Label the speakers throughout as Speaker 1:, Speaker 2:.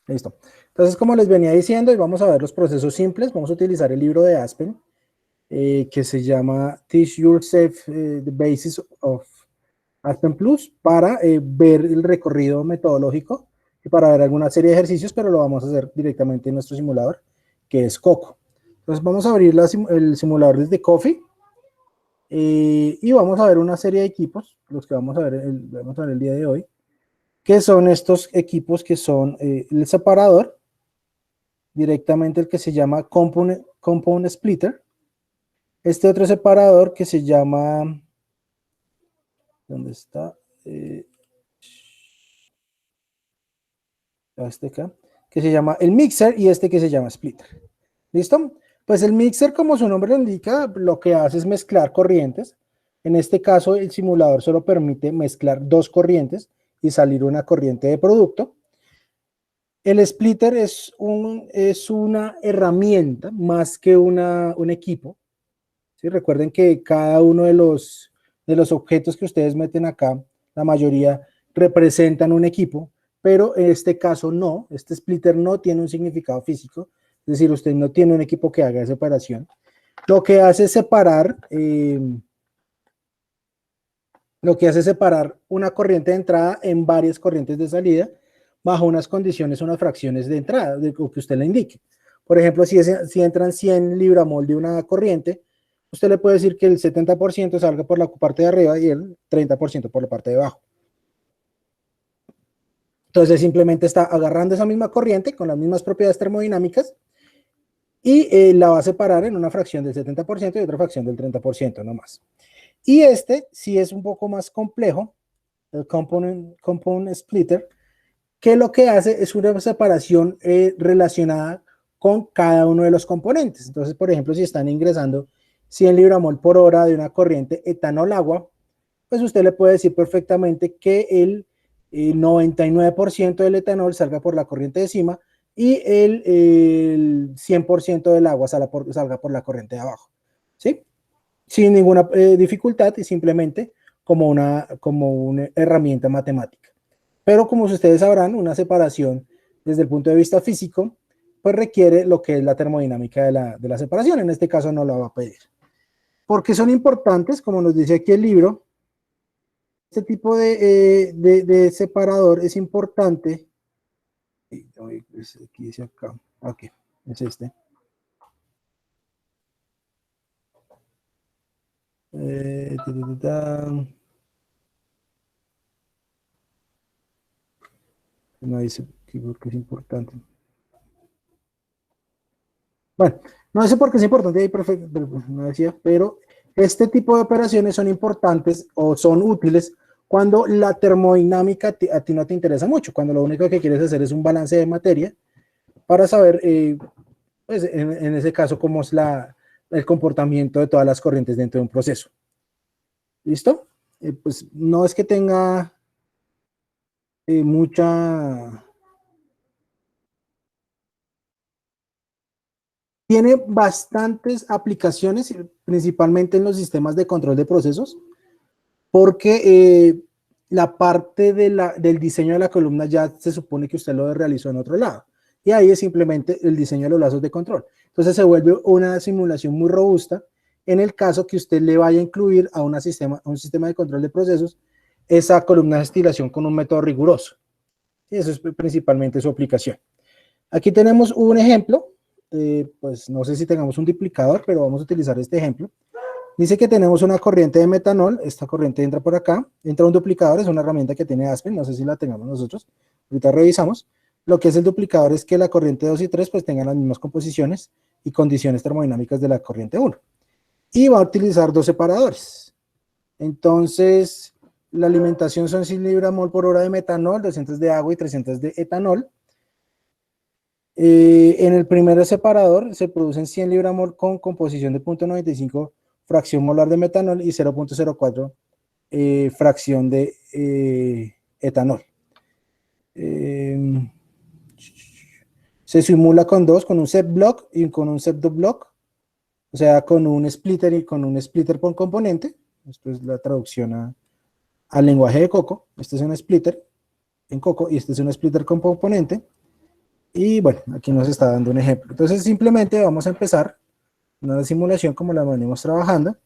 Speaker 1: Listo. Entonces, como les venía diciendo, y vamos a ver los procesos simples, vamos a utilizar el libro de Aspen, que se llama Teach Yourself the Basis of Aspen Plus, para ver el recorrido metodológico y para ver alguna serie de ejercicios, pero lo vamos a hacer directamente en nuestro simulador, que es Coco. Entonces, vamos a abrir el simulador desde Coffee y vamos a ver una serie de equipos, los que vamos a ver el día de hoy, que son estos equipos que son el separador, directamente el que se llama Component Splitter, este otro separador que se llama, ¿dónde está? Este acá, que se llama el Mixer, y este que se llama Splitter. ¿Listo? Pues el Mixer, como su nombre lo indica, lo que hace es mezclar corrientes. En este caso, el simulador solo permite mezclar dos corrientes y salir una corriente de producto. El splitter es una herramienta más que un equipo. ¿Sí? Recuerden que cada uno de los objetos que ustedes meten acá, la mayoría representan un equipo, pero en este caso no, este splitter no tiene un significado físico, es decir, usted no tiene un equipo que haga esa operación. Lo que hace es separar, una corriente de entrada en varias corrientes de salida, bajo unas condiciones, unas fracciones de entrada, de lo que usted le indique. Por ejemplo, si entran 100 libramol de una corriente, usted le puede decir que el 70% salga por la parte de arriba y el 30% por la parte de abajo. Entonces simplemente está agarrando esa misma corriente con las mismas propiedades termodinámicas y la va a separar en una fracción del 70% y otra fracción del 30%, no más. Y este sí es un poco más complejo, el component splitter, que lo que hace es una separación relacionada con cada uno de los componentes. Entonces, por ejemplo, si están ingresando 100 libramol por hora de una corriente etanol-agua, pues usted le puede decir perfectamente que el 99% del etanol salga por la corriente de cima y el 100% del agua salga por la corriente de abajo, ¿sí? Sin ninguna dificultad y simplemente como una herramienta matemática. Pero como ustedes sabrán, una separación desde el punto de vista físico, pues requiere lo que es la termodinámica de la separación. En este caso no la va a pedir. Porque son importantes, como nos dice aquí el libro, este tipo de separador es importante. Aquí dice acá, ok, es este. No dice porque es importante. Bueno, no sé por qué es importante, ahí perfecto, no decía, pero este tipo de operaciones son importantes o son útiles cuando la termodinámica a ti no te interesa mucho, cuando lo único que quieres hacer es un balance de materia para saber, pues en ese caso, cómo es el comportamiento de todas las corrientes dentro de un proceso. ¿Listo? Pues no es que tenga mucha... Tiene bastantes aplicaciones, principalmente en los sistemas de control de procesos, porque la parte del diseño de la columna ya se supone que usted lo realizó en otro lado. Y ahí es simplemente el diseño de los lazos de control. Entonces se vuelve una simulación muy robusta en el caso que usted le vaya a incluir a un sistema de control de procesos esa columna de estilación con un método riguroso. Y eso es principalmente su aplicación. Aquí tenemos un ejemplo, pues no sé si tengamos un duplicador, pero vamos a utilizar este ejemplo. Dice que tenemos una corriente de metanol, esta corriente entra por acá, entra un duplicador, es una herramienta que tiene Aspen, no sé si la tengamos nosotros, ahorita revisamos. Lo que es el duplicador es que la corriente 2 y 3 pues tengan las mismas composiciones y condiciones termodinámicas de la corriente 1. Y va a utilizar dos separadores. Entonces, la alimentación son 100 libramol por hora de metanol, 200 de agua y 300 de etanol. En el primer separador se producen 100 libramol con composición de 0.95 fracción molar de metanol y 0.04 fracción de etanol. Se simula con un set block y con un set block, o sea, con un splitter y con un splitter por componente. Esto es la traducción al lenguaje de Coco. Este es un splitter en Coco y este es un splitter con componente. Y bueno, aquí nos está dando un ejemplo. Entonces simplemente vamos a empezar una simulación como la venimos trabajando.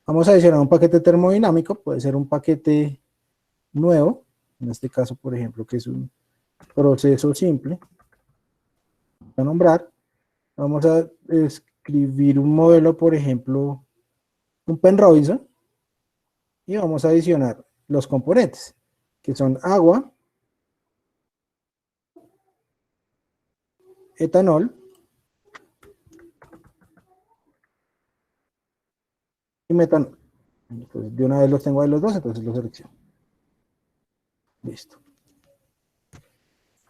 Speaker 1: Vamos a adicionar un paquete termodinámico, puede ser un paquete nuevo, en este caso, por ejemplo, que es un proceso simple, a nombrar. Vamos a escribir un modelo, por ejemplo, un Penn Robinson, y vamos a adicionar los componentes, que son agua, etanol y metanol. Entonces, de una vez los tengo ahí los dos, entonces los selecciono. Listo.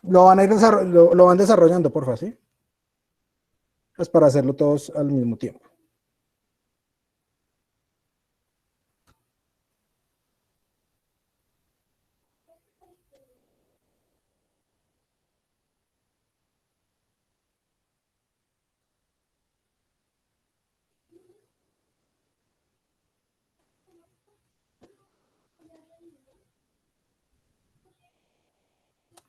Speaker 1: Lo van a ir lo van desarrollando, porfa, ¿sí? Pues para hacerlo todos al mismo tiempo.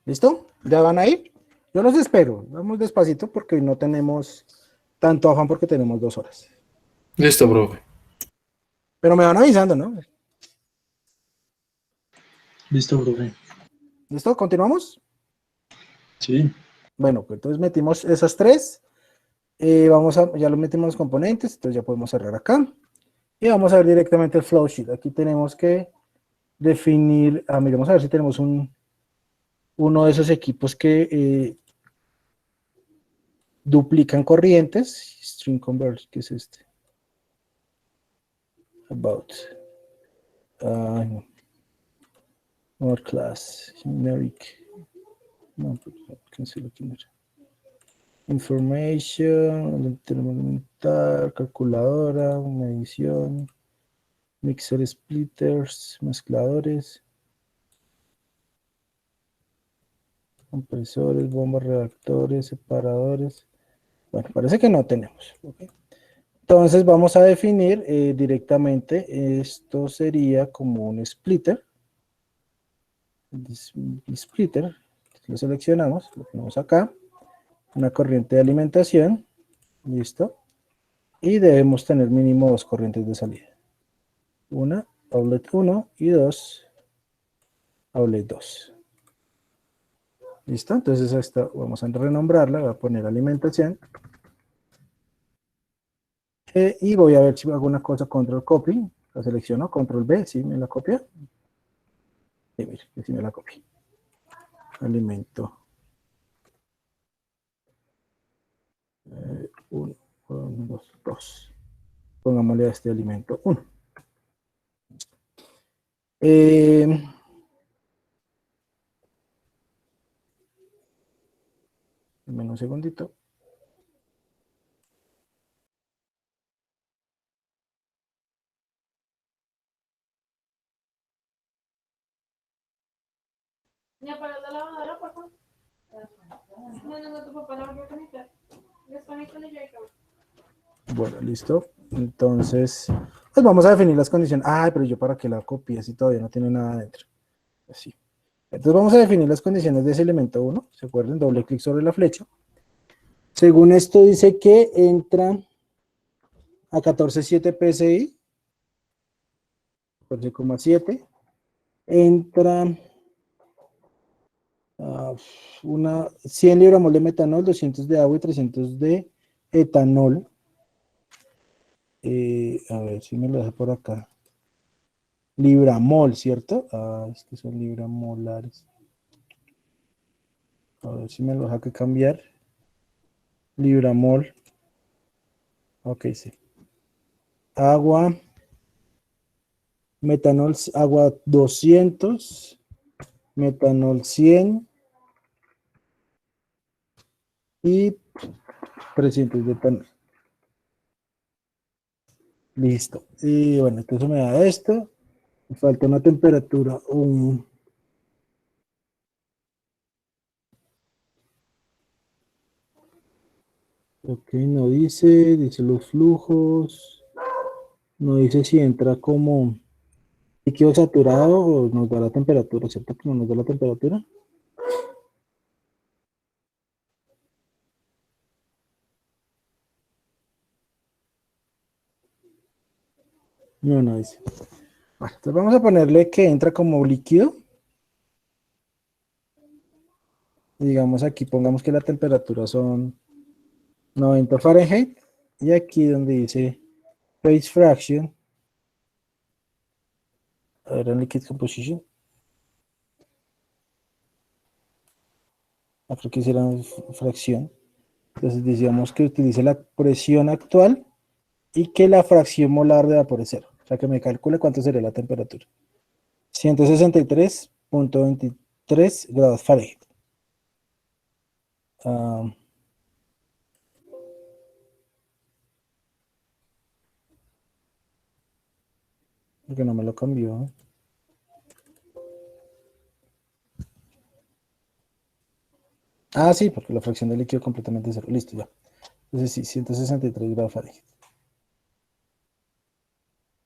Speaker 1: ¿Listo? ¿Ya van a ir? Yo los espero. Vamos despacito porque no tenemos tanto afán porque tenemos 2 horas.
Speaker 2: Listo, profe.
Speaker 1: Pero me van avisando, ¿no?
Speaker 3: Listo, profe.
Speaker 1: ¿Listo? ¿Continuamos?
Speaker 3: Sí.
Speaker 1: Bueno, pues entonces metimos esas tres. Ya lo metimos los componentes, entonces ya podemos cerrar acá. Y vamos a ver directamente el flow sheet. Aquí tenemos que definir, miremos a ver si tenemos uno de esos equipos que duplican corrientes. String convert, ¿qué es este? About. No. More class, generic. No, cancelo primero. Information, elemental, calculadora, medición, mixer splitters, mezcladores, compresores, bombas, reactores, separadores. Bueno, parece que no tenemos. ¿Okay? Entonces vamos a definir directamente, esto sería como un splitter. Splitter, lo seleccionamos, lo ponemos acá, una corriente de alimentación, listo, y debemos tener mínimo 2 corrientes de salida. Una, outlet 1 y 2, outlet 2. ¿Listo? Entonces esta vamos a renombrarla, voy a poner alimentación. Y voy a ver si hago una cosa, control copy, la selecciono, control B, ¿sí me la copia? Sí, mire, sí me la copia. Alimento. 1, 2, 2. Pongámosle a este alimento 1. Dame un segundito.
Speaker 4: ¿Me apagas la lavadora, por favor? No, tu papá la volvió a conectar. Desconéctale ya, cabrón.
Speaker 1: Bueno, listo. Entonces, pues vamos a definir las condiciones. Ay, pero yo para que la copie si todavía no tiene nada dentro. Así. Entonces vamos a definir las condiciones de ese elemento 1. ¿Se acuerdan? Doble clic sobre la flecha. Según esto dice que entra a 14.7 PSI. 14,7. Entra a 100 libramol de metanol, 200 de agua y 300 de etanol. A ver si me lo deja por acá. Libramol, ¿cierto? Es que son libramolares. A ver si me lo deja que cambiar. Libramol. Ok, sí. Agua. Metanol, agua 200. Metanol 100. Y 300 de etanol. Listo. Y bueno, entonces me da esto. Me falta una temperatura. Ok, no dice, dice los flujos. No dice si entra como líquido saturado o nos da la temperatura, ¿cierto? Que no nos da la temperatura. No, no dice. Bueno, entonces vamos a ponerle que entra como líquido. Digamos aquí, pongamos que la temperatura son 90 Fahrenheit. Y aquí donde dice phase fraction, a ver, en liquid composition. Creo que será fracción. Entonces decíamos que utilice la presión actual y que la fracción molar de vapor es cero. O sea que me calcule cuánto sería la temperatura. 163.23 grados Fahrenheit. Porque no me lo cambió. Sí, porque la fracción del líquido completamente cero. Listo, ya. Entonces sí, 163 grados Fahrenheit.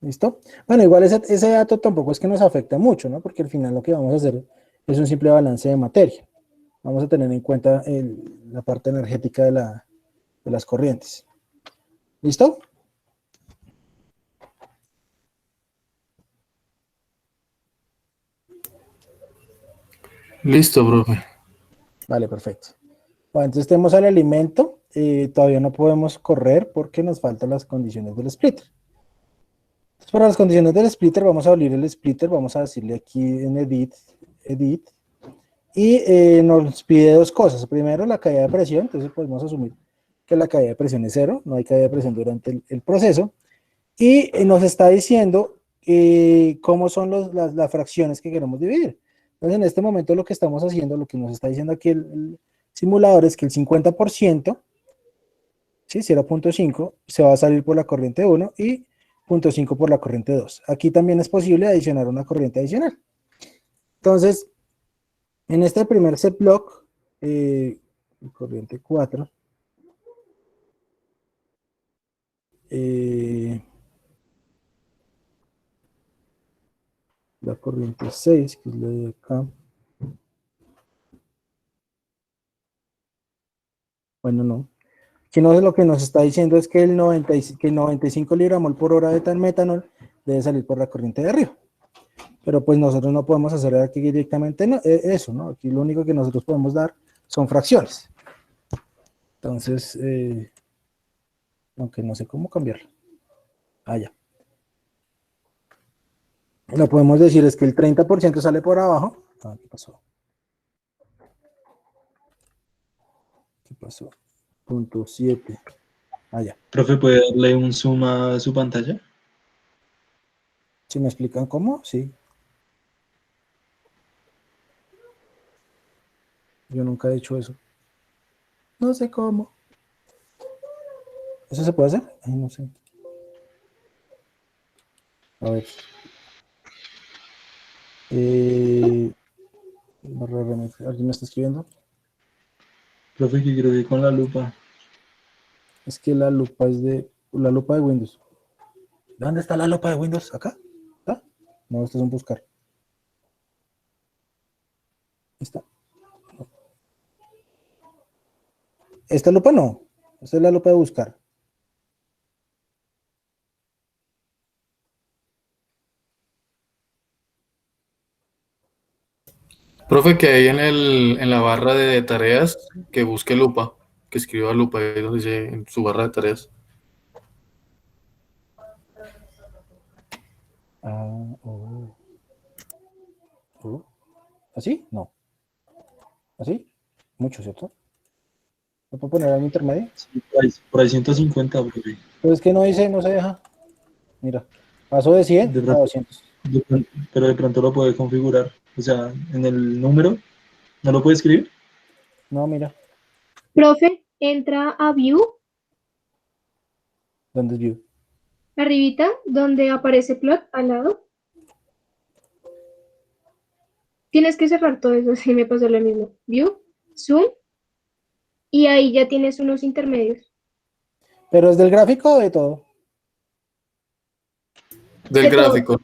Speaker 1: ¿Listo? Bueno, igual ese dato tampoco es que nos afecta mucho, ¿no? Porque al final lo que vamos a hacer es un simple balance de materia. Vamos a tener en cuenta la parte energética de las corrientes. ¿Listo?
Speaker 2: Listo, profe.
Speaker 1: Vale, perfecto. Bueno, entonces tenemos al alimento. Todavía no podemos correr porque nos faltan las condiciones del splitter. Entonces, para las condiciones del splitter, vamos a abrir el splitter. Vamos a decirle aquí en edit. Y nos pide dos cosas. Primero, la caída de presión. Entonces podemos asumir que la caída de presión es cero. No hay caída de presión durante el proceso. Y nos está diciendo cómo son las fracciones que queremos dividir. Entonces, en este momento lo que estamos haciendo, lo que nos está diciendo aquí el simulador es que el 50%, ¿sí? 0.5, se va a salir por la corriente 1 y 0.5 por la corriente 2. Aquí también es posible adicionar una corriente adicional. Entonces, en este primer set block, corriente 4, la corriente 6, que es la de acá. Bueno, no. Aquí no, lo que nos está diciendo es que el 95 libramol por hora de tal metanol debe salir por la corriente de arriba. Pero pues nosotros no podemos hacer aquí directamente eso, ¿no? Aquí lo único que nosotros podemos dar son fracciones. Entonces, aunque no sé cómo cambiarlo. Ya. Lo podemos decir es que el 30% sale por abajo. ¿Qué pasó? ¿Qué pasó? 0.7. Ya.
Speaker 3: Profe, ¿puede darle un zoom a su pantalla?
Speaker 1: ¿Sí me explican cómo? Sí. Yo nunca he hecho eso. No sé cómo. ¿Eso se puede hacer? Ay, no sé. A ver. ¿Alguien me está escribiendo?
Speaker 3: Profe, que creo que con la lupa.
Speaker 1: Es que la lupa es la lupa de Windows. ¿Dónde está la lupa de Windows? ¿Acá? ¿Está? No, esto es un buscar. ¿Está? No. ¿Esta lupa no? Esta es la lupa de buscar.
Speaker 2: Profe, que ahí en la barra de tareas, que busque lupa, que escriba lupa, ahí donde dice en su barra de tareas.
Speaker 1: ¿Así? No. ¿Así? Mucho, ¿cierto? ¿Lo puedo poner al intermedio?
Speaker 3: Sí, por ahí 150, profe.
Speaker 1: Pero es que no dice, no se deja. Mira, pasó de 100
Speaker 3: De
Speaker 1: a
Speaker 3: pronto,
Speaker 1: 200.
Speaker 3: pero de pronto lo puede configurar. O sea, en el número, ¿no lo puede escribir?
Speaker 1: No, mira.
Speaker 5: Profe, entra a View,
Speaker 1: ¿Dónde es View?
Speaker 5: arribita, donde aparece Plot al lado. Tienes que cerrar todo eso, sí me pasó lo mismo. View, Zoom, y ahí ya tienes unos intermedios.
Speaker 1: ¿Pero es del gráfico o de todo?
Speaker 2: Del
Speaker 5: De todo.
Speaker 2: gráfico.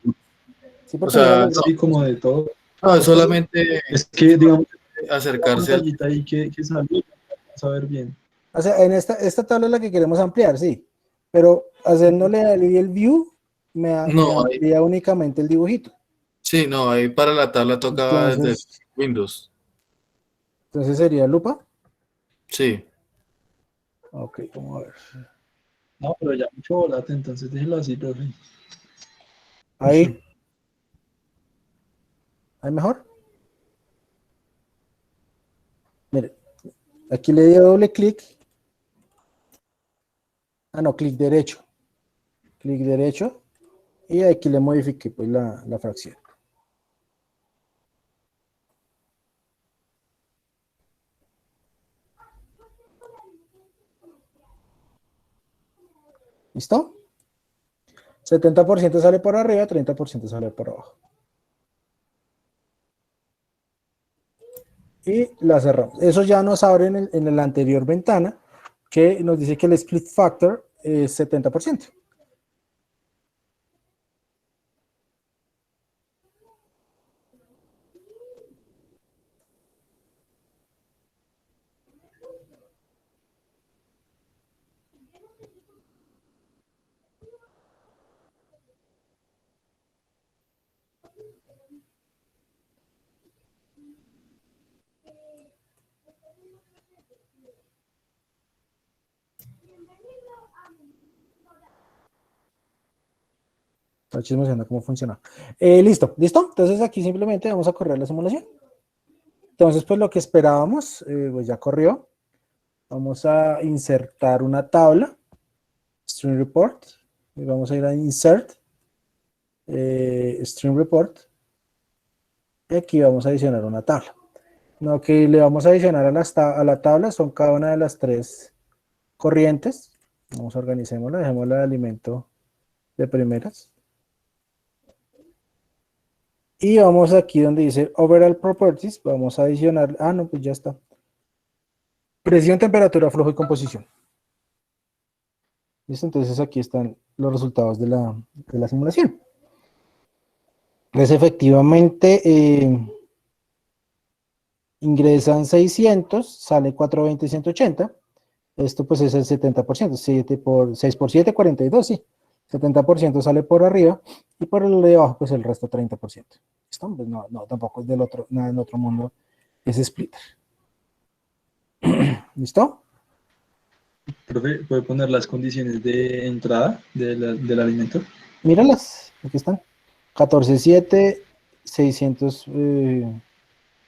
Speaker 1: Sí, porque
Speaker 2: O sea,
Speaker 1: mira,
Speaker 3: Sí, como de todo.
Speaker 2: No, es solamente
Speaker 3: Es que, digamos, la
Speaker 2: acercarse al...
Speaker 3: pantallita ahí que sale, vamos a ver bien.
Speaker 1: o sea, en esta tabla es la que queremos ampliar, sí. Pero haciéndole el view,
Speaker 2: No, ahí,
Speaker 1: amplía únicamente el dibujito.
Speaker 2: sí, no, ahí para la tabla toca desde
Speaker 1: Entonces,
Speaker 2: Windows.
Speaker 1: entonces sería lupa.
Speaker 2: Sí,
Speaker 1: Ok, vamos a ver.
Speaker 3: No, pero ya mucho volate, entonces déjelo así, profe.
Speaker 1: Ahí, ahí mejor. Mire, aquí le di doble clic. Ah, no, clic derecho. Clic derecho. Y aquí le modifiqué pues la fracción. ¿Listo? 70% sale por arriba, 30% sale por abajo. Y la cerramos. Eso ya nos abre en la anterior ventana, que nos dice que el split factor es 70%. Está chismoseando cómo funciona. Listo, listo. Entonces aquí simplemente vamos a correr la simulación. Entonces, pues lo que esperábamos, pues ya corrió. Vamos a insertar una tabla, Stream Report, y vamos a ir a Insert, Stream Report, y aquí vamos a adicionar una tabla. Lo que le vamos a adicionar a la tabla son cada una de las tres corrientes. Vamos a organizarla, dejémosla de alimento de primeras. Y vamos aquí donde dice Overall Properties, vamos a adicionar, no, pues ya está. Presión, temperatura, flujo y composición. ¿Listo? Entonces aquí están los resultados de la simulación. Pues efectivamente ingresan 600, sale 420 y 180. Esto pues es el 70%, 6 por 7, 42, sí. 70% sale por arriba y por el de abajo pues el resto 30%. ¿Listo? Pues no, tampoco es nada en otro mundo, es splitter. ¿Listo?
Speaker 3: Profe, ¿puede poner las condiciones de entrada del alimento?
Speaker 1: Míralas, aquí están. 14.7, 600.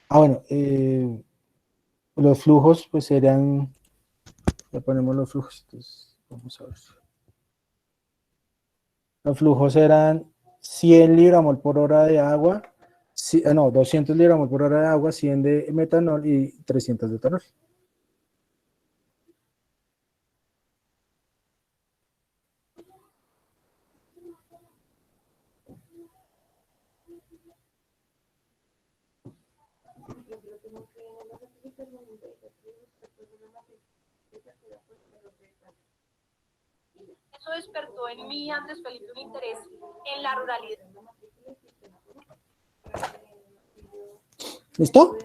Speaker 1: Bueno, los flujos pues serían, ya ponemos los flujos, entonces vamos a ver. Los flujos eran 100 libramol por hora de agua, 200 libramol por hora de agua, 100 de metanol y 300 de etanol.
Speaker 6: Eso despertó en mí, Andrés Felipe, un interés en la ruralidad.
Speaker 1: ¿Listo?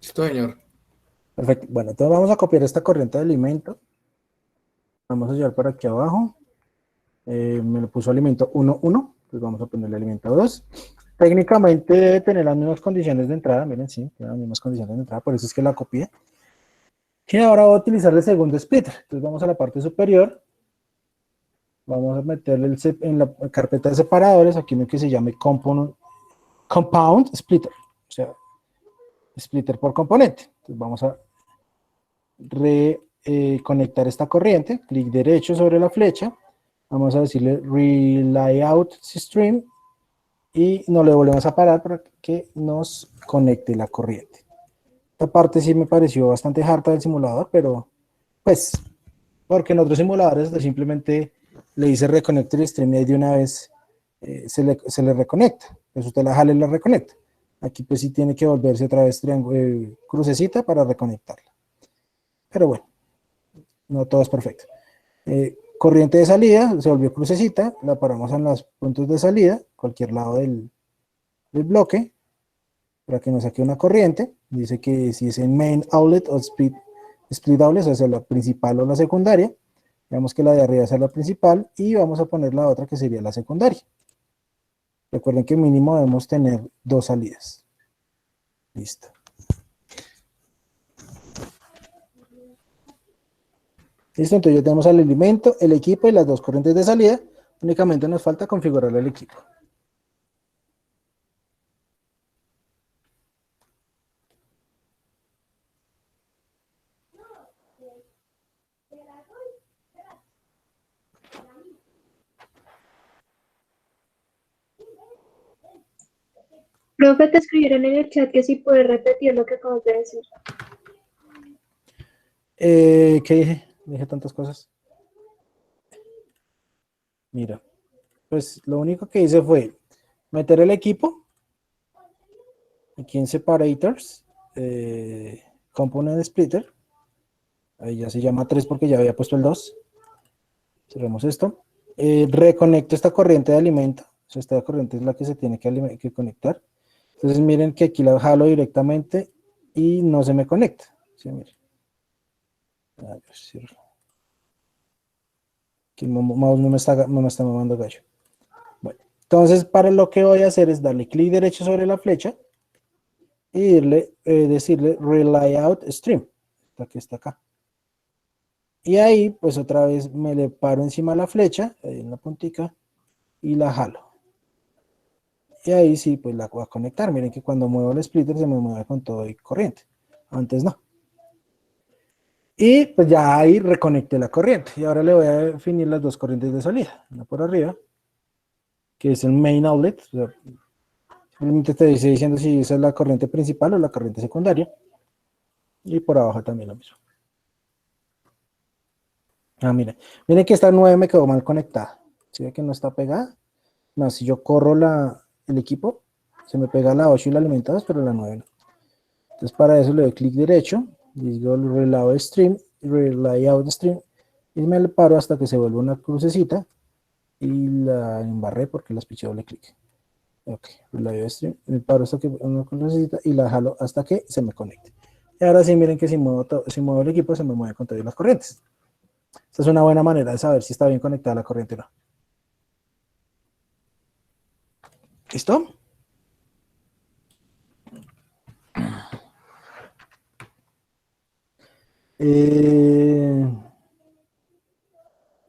Speaker 2: listo, señor.
Speaker 1: Perfecto. Bueno, entonces vamos a copiar esta corriente de alimento. Vamos a llevar para aquí abajo. Me lo puso alimento 1, 1. Entonces vamos a ponerle alimento 2. Técnicamente debe tener las mismas condiciones de entrada. Miren, sí, tiene las mismas condiciones de entrada. Por eso es que la copié. Y ahora voy a utilizar el segundo splitter. Entonces vamos a la parte superior. Vamos a meterle en la carpeta de separadores. Aquí uno que se llame Compound Splitter. O sea, splitter por componente. Entonces vamos a conectar esta corriente. Clic derecho sobre la flecha. Vamos a decirle Relayout Stream. Y no le volvemos a parar para que nos conecte la corriente. Esta parte sí me pareció bastante harta del simulador, pero pues, porque en otros simuladores simplemente le dice Reconnector Stream y de una vez se le reconecta. Pues usted la jala y la reconecta. Aquí pues sí tiene que volverse otra vez crucecita para reconectarla. Pero bueno, no todo es perfecto. Corriente de salida, se volvió crucecita, la paramos en los puntos de salida, cualquier lado del bloque, para que nos saque una corriente. Dice que si es en main outlet o split outlet, o sea, la principal o la secundaria. Digamos que la de arriba es la principal y vamos a poner la otra que sería la secundaria. Recuerden que mínimo debemos tener 2 salidas. Listo. Listo, entonces ya tenemos el elemento, el equipo y las 2 corrientes de salida. Únicamente nos falta configurar el equipo.
Speaker 5: Profe, te escribieron en el chat que si puedes repetir lo que acabas de decir.
Speaker 1: ¿Qué dije? Dije tantas cosas. Mira, pues lo único que hice fue meter el equipo aquí en Separators, Component Splitter. Ahí ya se llama 3 porque ya había puesto el 2. Cerramos esto. Reconecto esta corriente de alimento. O sea, esta corriente es la que se tiene que conectar. Entonces miren que aquí la jalo directamente y no se me conecta. ¿Sí? Miren. A ver, cierro. Aquí el mouse no me está mamando gallo. Bueno, entonces para lo que voy a hacer es darle clic derecho sobre la flecha y decirle Relay Out Stream. Esta que está acá. Y ahí, pues otra vez me le paro encima de la flecha, ahí en la puntica, y la jalo. Y ahí sí, pues la voy a conectar. Miren que cuando muevo el splitter se me mueve con todo y corriente. Antes no. Y pues ya ahí reconecté la corriente. Y ahora le voy a definir las 2 corrientes de salida. Una por arriba, que es el main outlet. O sea, simplemente te dice diciendo si esa es la corriente principal o la corriente secundaria. Y por abajo también lo mismo. Ah, miren que esta 9 me quedó mal conectada. ¿Sí ve que no está pegada? No, si yo corro el equipo, se me pega la 8 y la alimentados, pero la 9 no. Entonces para eso le doy clic derecho, digo Relay Out Stream, y me le paro hasta que se vuelva una crucecita, y la embarré porque las piché doble clic. Ok, Relay Out Stream, me paro hasta que una crucecita y la jalo hasta que se me conecte. Y ahora sí, miren que si muevo el equipo, se me mueve con todas las corrientes. Esta es una buena manera de saber si está bien conectada la corriente o no. ¿Listo?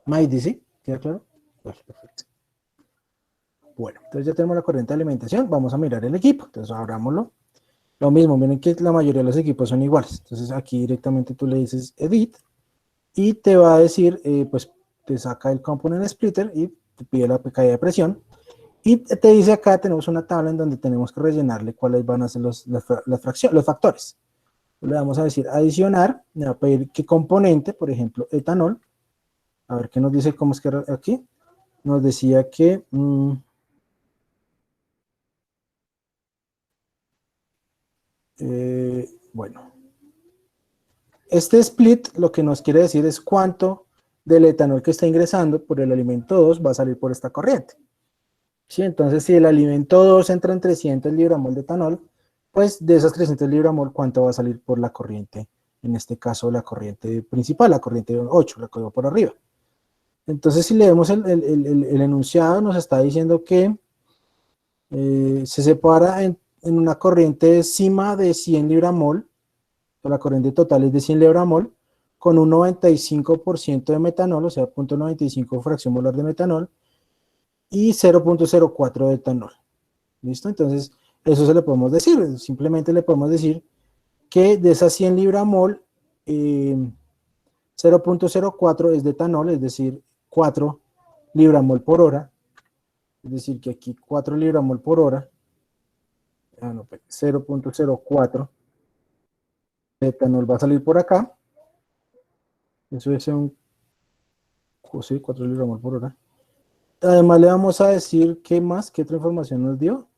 Speaker 1: Mighty, ¿sí? ¿Queda claro? Perfecto. Bueno, entonces ya tenemos la corriente de alimentación. Vamos a mirar el equipo. Entonces abrámoslo. Lo mismo, miren que la mayoría de los equipos son iguales. Entonces aquí directamente tú le dices Edit y te va a decir, pues te saca el Component Splitter y te pide la caída de presión. Y te dice acá, tenemos una tabla en donde tenemos que rellenarle cuáles van a ser los factores. Le vamos a decir adicionar, me va a pedir qué componente, por ejemplo, etanol. A ver qué nos dice, cómo es que aquí. Nos decía que... bueno. Este split lo que nos quiere decir es cuánto del etanol que está ingresando por el alimento 2 va a salir por esta corriente. ¿Sí? Entonces, si el alimento 2 entra en 300 libramol de etanol, pues de esas 300 libramol, ¿cuánto va a salir por la corriente? En este caso, la corriente principal, la corriente 8, la que va por arriba. Entonces, si leemos el enunciado, nos está diciendo que se separa en una corriente cima de 100 libramol, la corriente total es de 100 libramol, con un 95% de metanol, o sea, 0.95 fracción molar de metanol, y 0.04 de etanol. ¿Listo? Entonces, eso se le podemos decir. Simplemente le podemos decir que de esas 100 libramol, 0.04 es de etanol, es decir, 4 libramol por hora. Es decir, que aquí 4 libramol por hora, 0.04 de etanol va a salir por acá. Eso es sí, 4 libramol por hora. Además le vamos a decir qué más, qué otra información nos dio.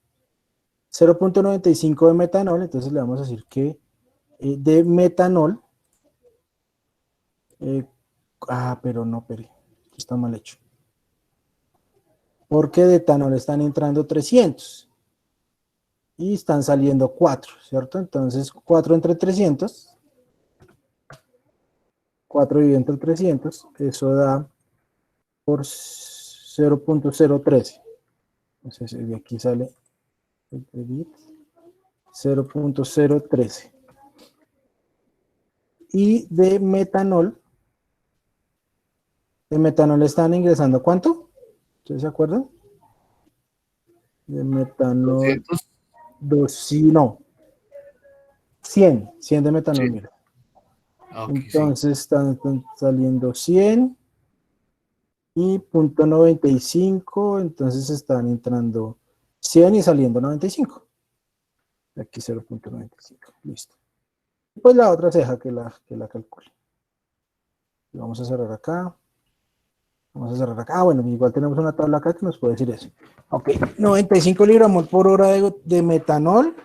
Speaker 1: 0.95 de metanol, entonces le vamos a decir que de metanol, pero no, esto está mal hecho. Porque de etanol están entrando 300 y están saliendo 4, ¿cierto? Entonces 4 entre 300 4 dividido entre 300, eso da por 0.013. Entonces de aquí sale 0.013. Y de metanol están ingresando ¿cuánto? ¿Ustedes se acuerdan? De metanol
Speaker 2: 200.
Speaker 1: no, 100 de metanol,
Speaker 2: Sí.
Speaker 1: mira.
Speaker 2: Ah, ok, sí.
Speaker 1: Entonces están saliendo 100 y punto 95, entonces están entrando 100 y saliendo 95. Aquí 0.95, listo. Pues la otra ceja que la calcule. Vamos a cerrar acá. Vamos a cerrar acá. Ah, bueno, igual tenemos una tabla acá que nos puede decir eso. Ok, 95 libramol por hora de metanol.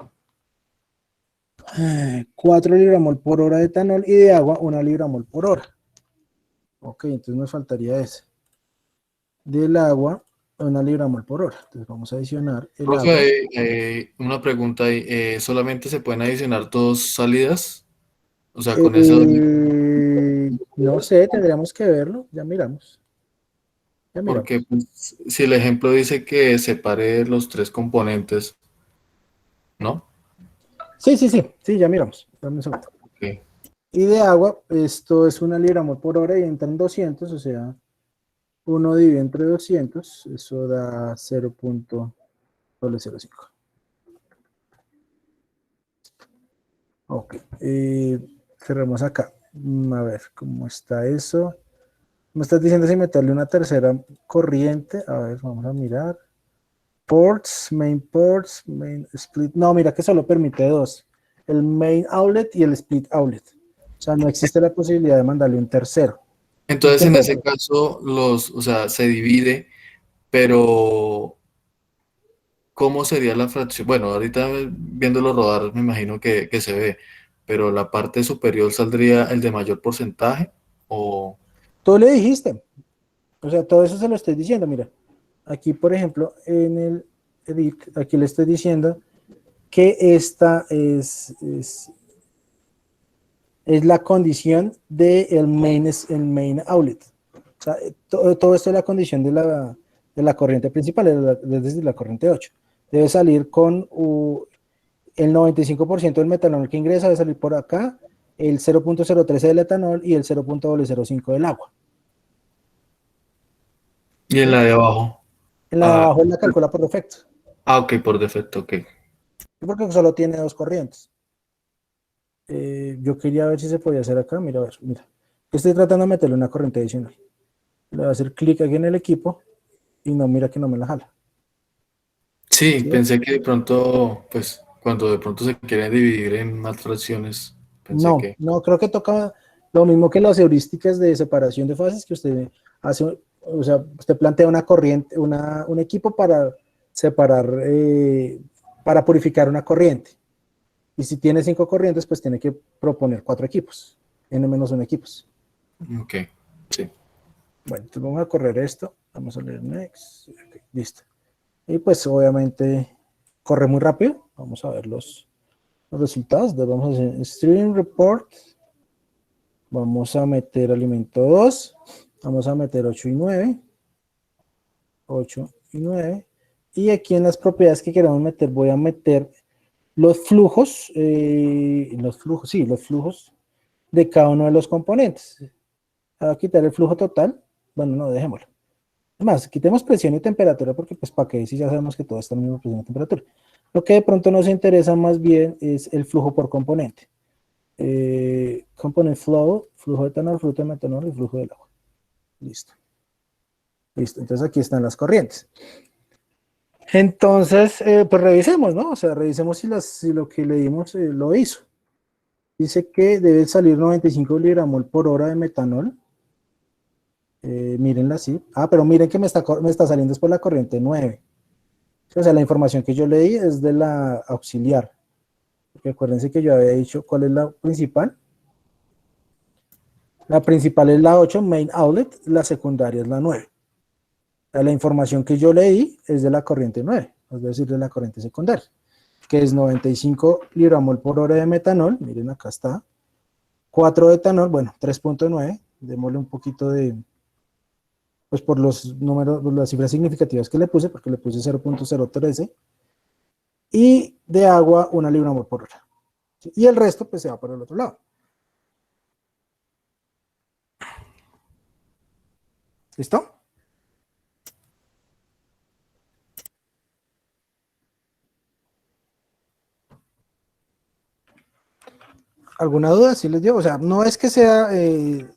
Speaker 1: 4 libramol por hora de etanol y de agua 1 libramol por hora. Ok, entonces nos faltaría ese. Del agua 1 libramol por hora. Entonces vamos a adicionar el
Speaker 2: Profe,
Speaker 1: agua.
Speaker 2: una pregunta ahí. ¿Solamente se pueden adicionar 2 salidas? O sea, con eso,
Speaker 1: No sé, tendríamos que verlo. Ya miramos. Ya miramos.
Speaker 2: porque pues, si el ejemplo dice que separe los 3 componentes, ¿no?
Speaker 1: Sí, ya miramos. Dame un segundo.
Speaker 2: Ok.
Speaker 1: Y de agua, esto es 1 libramol por hora y entran 200, o sea, 1 dividido entre 200, eso da 0.005. Ok, cerramos acá. A ver, ¿cómo está eso? Me estás diciendo si meterle una tercera corriente. A ver, vamos a mirar. Ports, main split. No, mira que solo permite 2. El main outlet y el split outlet. O sea, no existe la posibilidad de mandarle un tercero.
Speaker 2: Entonces,
Speaker 1: ¿Qué
Speaker 2: en
Speaker 1: pasa?
Speaker 2: ese caso, o sea, se divide, pero ¿cómo sería la fracción? Bueno, ahorita viéndolo rodar, me imagino que se ve, pero la parte superior saldría el de mayor porcentaje, o
Speaker 1: Tú le dijiste. O sea, todo eso se lo estoy diciendo. Mira, aquí, por ejemplo, en el edit, aquí le estoy diciendo que esta es la condición del main outlet. O sea, todo esto es la condición de la corriente principal, es decir, la corriente 8. Debe salir con el 95% del metanol que ingresa, debe salir por acá, el 0.013 del etanol y el 0.005 del agua.
Speaker 2: y en
Speaker 1: ¿Sí?
Speaker 2: la de abajo.
Speaker 1: En la de abajo la calcula por defecto,
Speaker 2: Ok, por defecto, ok.
Speaker 1: porque solo tiene 2 corrientes. Yo quería ver si se podía hacer acá. Mira, a ver, mira. Estoy tratando de meterle una corriente adicional. Le voy a hacer clic aquí en el equipo y no, mira que no me la jala.
Speaker 2: Sí,
Speaker 1: ¿Sí?
Speaker 2: pensé que de pronto, pues, cuando de pronto se quieren dividir en más fracciones, pensé
Speaker 1: No,
Speaker 2: que...
Speaker 1: no, creo que toca lo mismo que las heurísticas de separación de fases que usted hace, o sea, usted plantea una corriente, un equipo para separar, para purificar una corriente. Y si tiene 5 corrientes, pues tiene que proponer 4 equipos, n-1 equipos.
Speaker 2: Ok, sí.
Speaker 1: Bueno, entonces vamos a correr esto, vamos a leer next, okay, listo. Y pues obviamente corre muy rápido, vamos a ver los resultados, vamos a hacer stream report, vamos a meter alimento 2, vamos a meter 8 y 9, 8 y 9, y aquí en las propiedades que queremos meter, voy a meter los flujos, los flujos de cada uno de los componentes. Voy a quitar el flujo total, bueno, no, dejémoslo. Además, quitemos presión y temperatura porque pues para qué si ya sabemos que todo está en la misma presión y temperatura. Lo que de pronto nos interesa más bien es el flujo por componente. Component flow, flujo de etanol, flujo de metanol y flujo del agua. Listo. Listo, entonces aquí están las corrientes. Entonces, pues revisemos, ¿no? O sea, revisemos si lo que le dimos lo hizo. Dice que debe salir 95 milligramol por hora de metanol. Mírenla así. Ah, pero miren que me está saliendo es por la corriente 9. O sea, la información que yo le di es de la auxiliar. Porque acuérdense que yo había dicho cuál es la principal. La principal es la 8, main outlet, la secundaria es la 9. O sea, la información que yo le di es de la corriente 9, es decir, de la corriente secundaria, que es 95 libramol por hora de metanol, miren acá está, 4 de etanol, bueno, 3.9, démosle un poquito de, pues por los números, por las cifras significativas que le puse, porque le puse 0.013, y de agua 1 libra mol por hora. ¿Sí? Y el resto, pues se va por el otro lado. ¿Listo? ¿Alguna duda? ¿Sí les dio? O sea, no es que sea el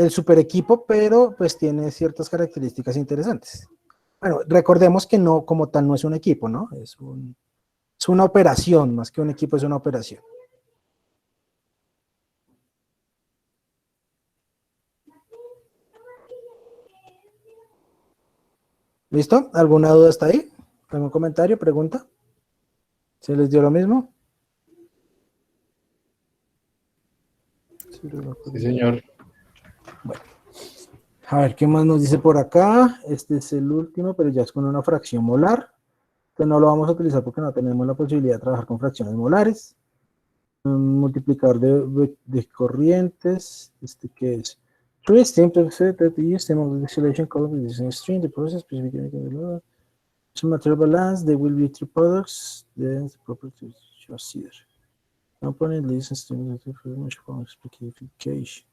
Speaker 1: super equipo, pero pues tiene ciertas características interesantes. Bueno, recordemos que no, como tal, no es un equipo, ¿no? Es una operación, más que un equipo, es una operación. ¿Listo? ¿Alguna duda hasta ahí? ¿Algún comentario, pregunta? ¿Se les dio lo mismo?
Speaker 2: Sí, señor.
Speaker 1: A ver, ¿qué más nos dice por acá? Este es el último, pero ya es con una fracción molar. Que no lo vamos a utilizar porque no tenemos la posibilidad de trabajar con fracciones molares. Un multiplicador de corrientes. ¿Este qué es? Three steam to set that the system of the distillation column is in stream, the process specifically to material balance, there will be three products, then the properties just here. Component list and stream much from specification.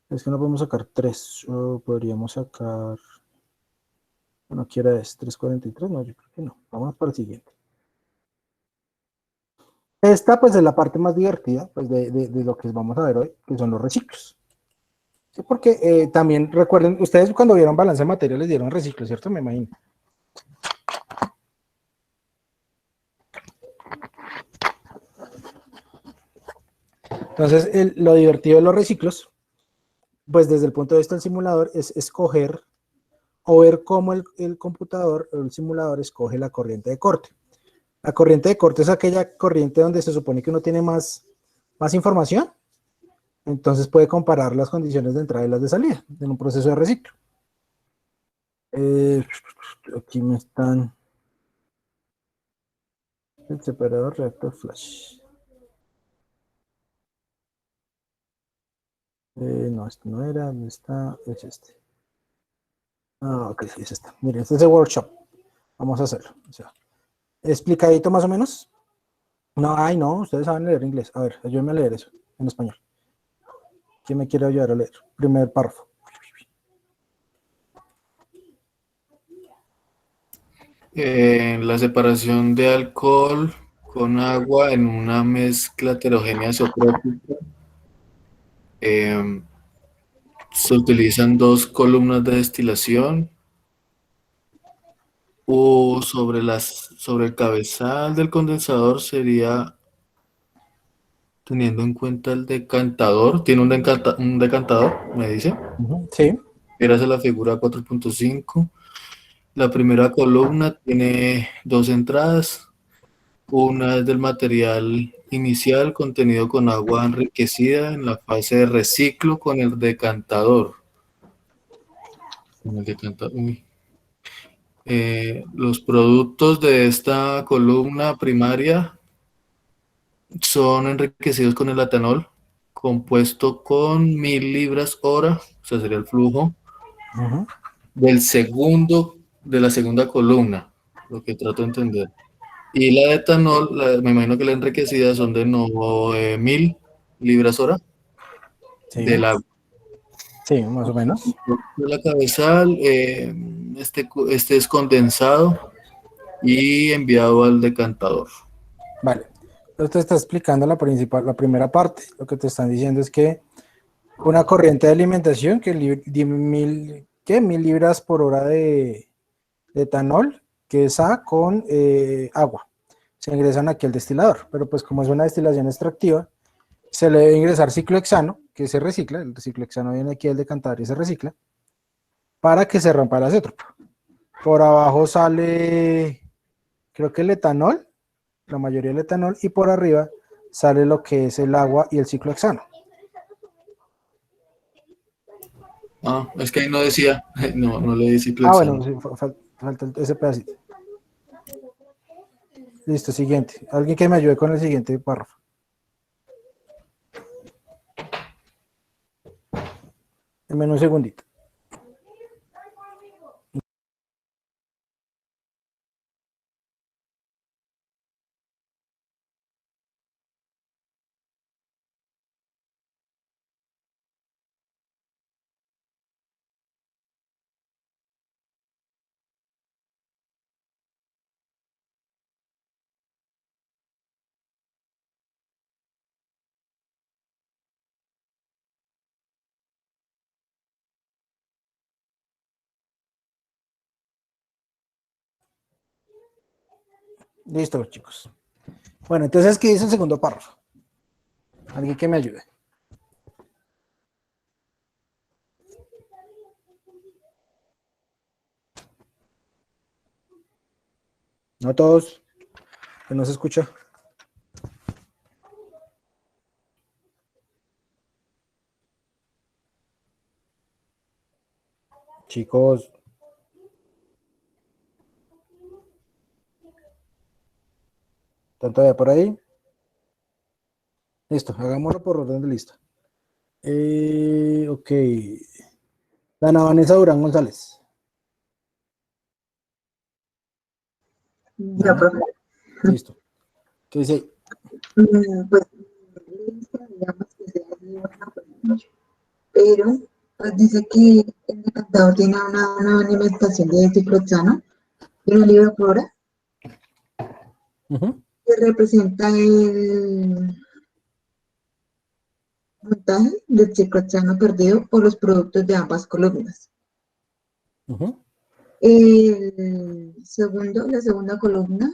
Speaker 1: Es que no podemos sacar 3, o podríamos sacar, bueno, ¿qué era es? 343, no, yo creo que no. Vamos para el siguiente. Esta pues es la parte más divertida pues, de lo que vamos a ver hoy, que son los reciclos. Sí, porque también recuerden, ustedes cuando vieron balance de materiales dieron reciclos, ¿cierto? Me imagino. Entonces, lo divertido de los reciclos, pues desde el punto de vista del simulador, es escoger o ver cómo el computador o el simulador escoge la corriente de corte. La corriente de corte es aquella corriente donde se supone que uno tiene más información, entonces puede comparar las condiciones de entrada y las de salida en un proceso de reciclo. Aquí me están... El separador reactor flash. No, este no era, ¿dónde está? Es este. Ah, ok, sí, es esta. Miren, este es el workshop. Vamos a hacerlo. O sea, explicadito más o menos. No, ay, no, ustedes saben leer inglés. A ver, ayúdenme a leer eso en español. ¿Quién me quiere ayudar a leer? Primer párrafo.
Speaker 2: La separación de alcohol con agua en una mezcla heterogénea isotrópica. Se utilizan 2 columnas de destilación. O sobre el cabezal del condensador sería teniendo en cuenta el decantador. Tiene un decantador, me dice.
Speaker 1: Sí.
Speaker 2: Fíjate la figura 4.5. La primera columna tiene 2 entradas. Una es del material inicial contenido con agua enriquecida en la fase de reciclo con el decantador. Uy. Los productos de esta columna primaria son enriquecidos con el etanol, compuesto con 1000 libras hora, o sea, sería el flujo de la segunda columna, lo que trato de entender. Y la de etanol, me imagino que la enriquecida son de 1000 libras hora
Speaker 1: Sí.
Speaker 2: del agua.
Speaker 1: Sí, más o menos.
Speaker 2: De la cabezal, este es condensado y enviado al decantador.
Speaker 1: Vale. Entonces te está explicando la primera parte. Lo que te están diciendo es que una corriente de alimentación que 1000 libras por hora de etanol, que es A con agua. Se ingresan aquí al destilador, pero pues como es una destilación extractiva, se le debe ingresar ciclohexano, que se recicla, el ciclohexano viene aquí al decantador y se recicla, para que se rompa el acétropo. Por abajo sale, creo que el etanol, la mayoría del etanol, y por arriba sale lo que es el agua y el ciclohexano.
Speaker 2: Ah, es que ahí no decía, no le di
Speaker 1: Ah, bueno,
Speaker 2: ciclohexano.
Speaker 1: sí, falta ese pedacito. Listo, siguiente. Alguien que me ayude con el siguiente párrafo. Deme un segundito. Listo, chicos. Bueno, entonces, ¿qué dice el segundo párrafo? Alguien que me ayude. No todos, que no se escucha. Chicos. ¿Están todavía por ahí? Listo, hagámoslo por orden de lista. Ok. Dana Vanessa Durán González.
Speaker 7: Ya,
Speaker 1: Dana,
Speaker 7: profe.
Speaker 1: listo. ¿Qué dice ahí?
Speaker 7: Pues, digamos que sea así, bueno, pues, pero pues dice que el decantador tiene una alimentación de ciclohexano y una libra por hora,
Speaker 1: Ujú,
Speaker 7: que representa el montaje del ciclohexano perdido por los productos de ambas columnas.
Speaker 1: ujú.
Speaker 7: La segunda columna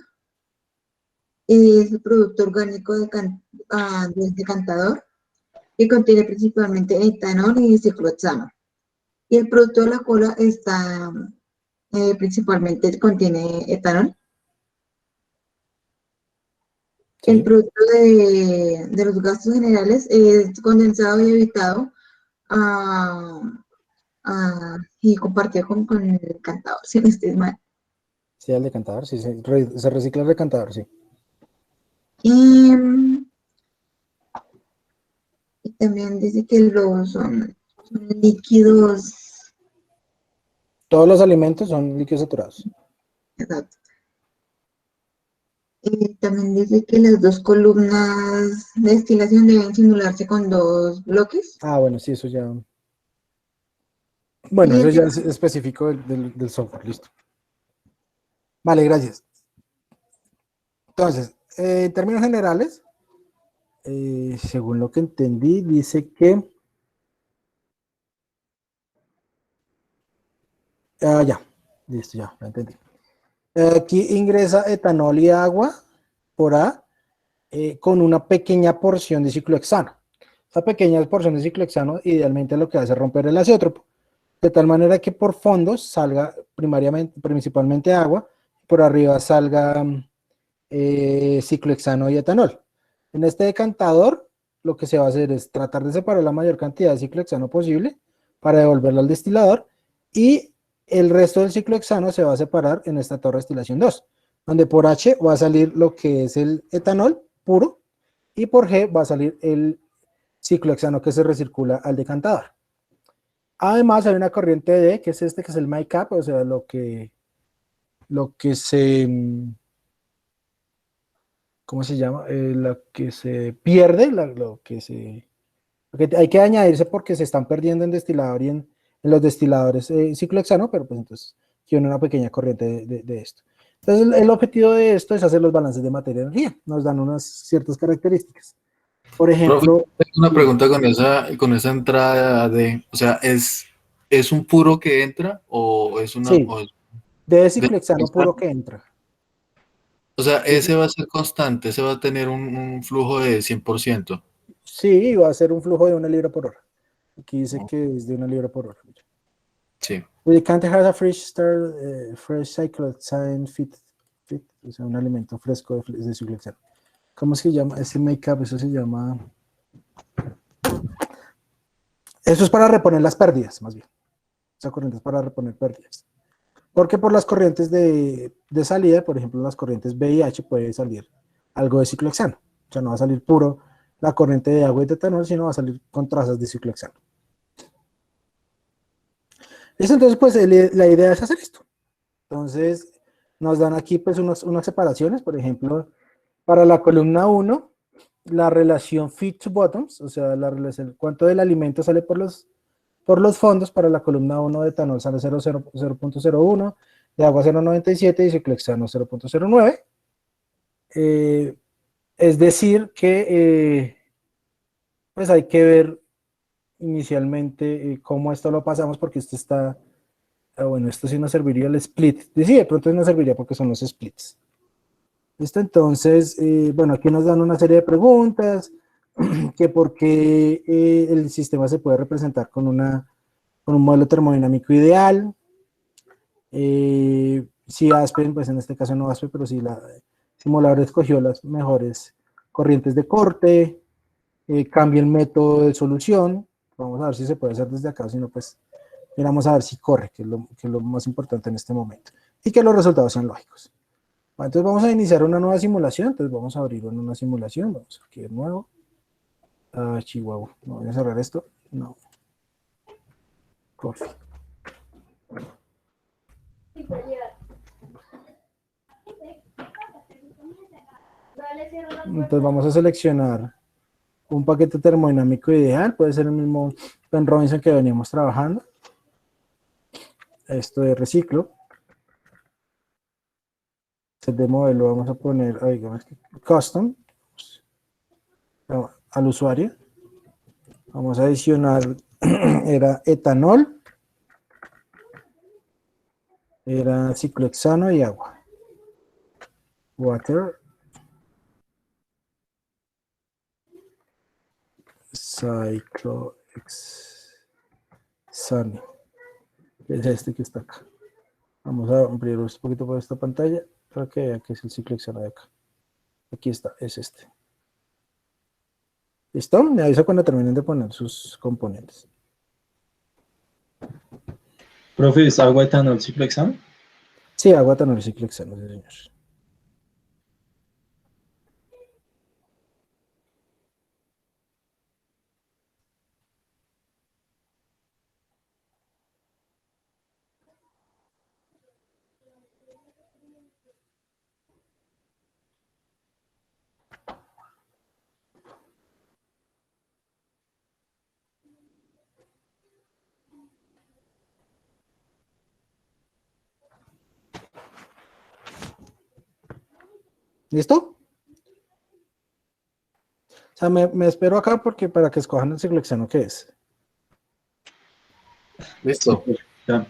Speaker 7: es el producto orgánico del decantador, que contiene principalmente etanol y ciclohexano. Y el producto de la cola está principalmente contiene etanol. El
Speaker 1: Sí,
Speaker 7: producto de los gastos generales es condensado y evitado ah, y compartido con el cantador, si no estoy mal.
Speaker 1: sí, el decantador, sí, se recicla el decantador, sí.
Speaker 7: Y, y también dice que son líquidos,
Speaker 1: Todos los alimentos son líquidos saturados.
Speaker 7: exacto. También dice que las dos columnas de destilación deben simularse con dos bloques.
Speaker 1: Ah, bueno, sí, eso ya. Bueno,
Speaker 7: Y
Speaker 1: eso
Speaker 7: el
Speaker 1: ya es específico del software, listo. Vale, gracias. Entonces, en términos generales, según lo que entendí, dice que. Ya, listo, ya, lo entendí. Aquí ingresa etanol y agua por A con una pequeña porción de ciclohexano. Esa pequeña porción de ciclohexano idealmente lo que hace es romper el azeótropo, de tal manera que por fondos salga principalmente agua, por arriba salga ciclohexano y etanol. En este decantador, lo que se va a hacer es tratar de separar la mayor cantidad de ciclohexano posible para devolverlo al destilador y el resto del ciclohexano se va a separar en esta torre de destilación 2, donde por H va a salir lo que es el etanol puro y por G va a salir el ciclohexano que se recircula al decantador. Además hay una corriente D, que es este, que es el MyCap, o sea, lo que se ¿cómo se llama? La que se pierde, lo que hay que añadirse porque se están perdiendo en destilador y en los destiladores ciclohexano, pero pues entonces tiene una pequeña corriente de esto. Entonces el objetivo de esto es hacer los balances de materia y energía, nos dan unas ciertas características. Por
Speaker 2: Profe,
Speaker 1: ejemplo,
Speaker 2: tengo una pregunta con esa entrada de, o sea, ¿es un puro que entra o es una,
Speaker 1: sí, de ciclohexano
Speaker 2: está?
Speaker 1: puro que entra.
Speaker 2: O sea,
Speaker 1: Sí,
Speaker 2: ese va a ser constante, ese va a tener un flujo de 100%.
Speaker 1: sí, va a ser un flujo de 1 libra por hora. Aquí dice que es de 1 libra por hora.
Speaker 2: Sí.
Speaker 1: We can't have a fresh start, fresh cyclohexane fit, o sea, un alimento fresco de ciclohexano. ¿Cómo se llama? Ese make-up, eso se llama. Eso es para reponer las pérdidas, más bien. Esa corriente es para reponer pérdidas. Porque por las corrientes de salida, por ejemplo, las corrientes B y H, puede salir algo de ciclohexano. O sea, no va a salir puro la corriente de agua y de etanol, sino va a salir con trazas de ciclohexano. Listo, entonces, pues la idea es hacer esto. Entonces, nos dan aquí pues unas separaciones, por ejemplo, para la columna 1, la relación feed to bottoms, o sea, la relación, cuánto del alimento sale por los fondos. Para la columna 1 de etanol sale 0.01, de agua 0.97 y ciclohexano 0.09. Es decir que pues hay que ver inicialmente cómo esto lo pasamos, porque esto está, bueno, esto sí nos serviría el split. Sí, de pronto no serviría porque son los splits. ¿Listo? Entonces, bueno, aquí nos dan una serie de preguntas, que por qué el sistema se puede representar con un modelo termodinámico ideal. Si Aspen, pues en este caso no Aspen, pero si la simulador escogió las mejores corrientes de corte, cambia el método de solución. Vamos a ver si se puede hacer desde acá, si no, pues miramos a ver si corre, que es lo más importante en este momento, y que los resultados sean lógicos. Entonces vamos a iniciar una nueva simulación. Entonces vamos a abrir una simulación. Vamos aquí de nuevo. Chihuahua. No voy a cerrar esto. No. Coffee. Entonces vamos a seleccionar un paquete termodinámico ideal. Puede ser el mismo Ben Robinson que veníamos trabajando. Esto de reciclo. Set de modelo vamos a poner, digamos, custom al usuario. Vamos a adicionar, era etanol, era ciclohexano y agua. Water, ciclohexano, es este que está acá. Vamos a ampliar un poquito por esta pantalla para que vean que es el ciclohexano de acá. Aquí está, es este. ¿Listo? Me avisa cuando terminen de poner sus componentes.
Speaker 3: Profe, ¿es agua, etanol, ciclohexano?
Speaker 1: Sí, agua, etanol y ciclohexano, sí, señor. ¿Listo? O sea, me espero acá porque para que escojan el ciclohexano que es.
Speaker 2: Listo.
Speaker 3: Ya.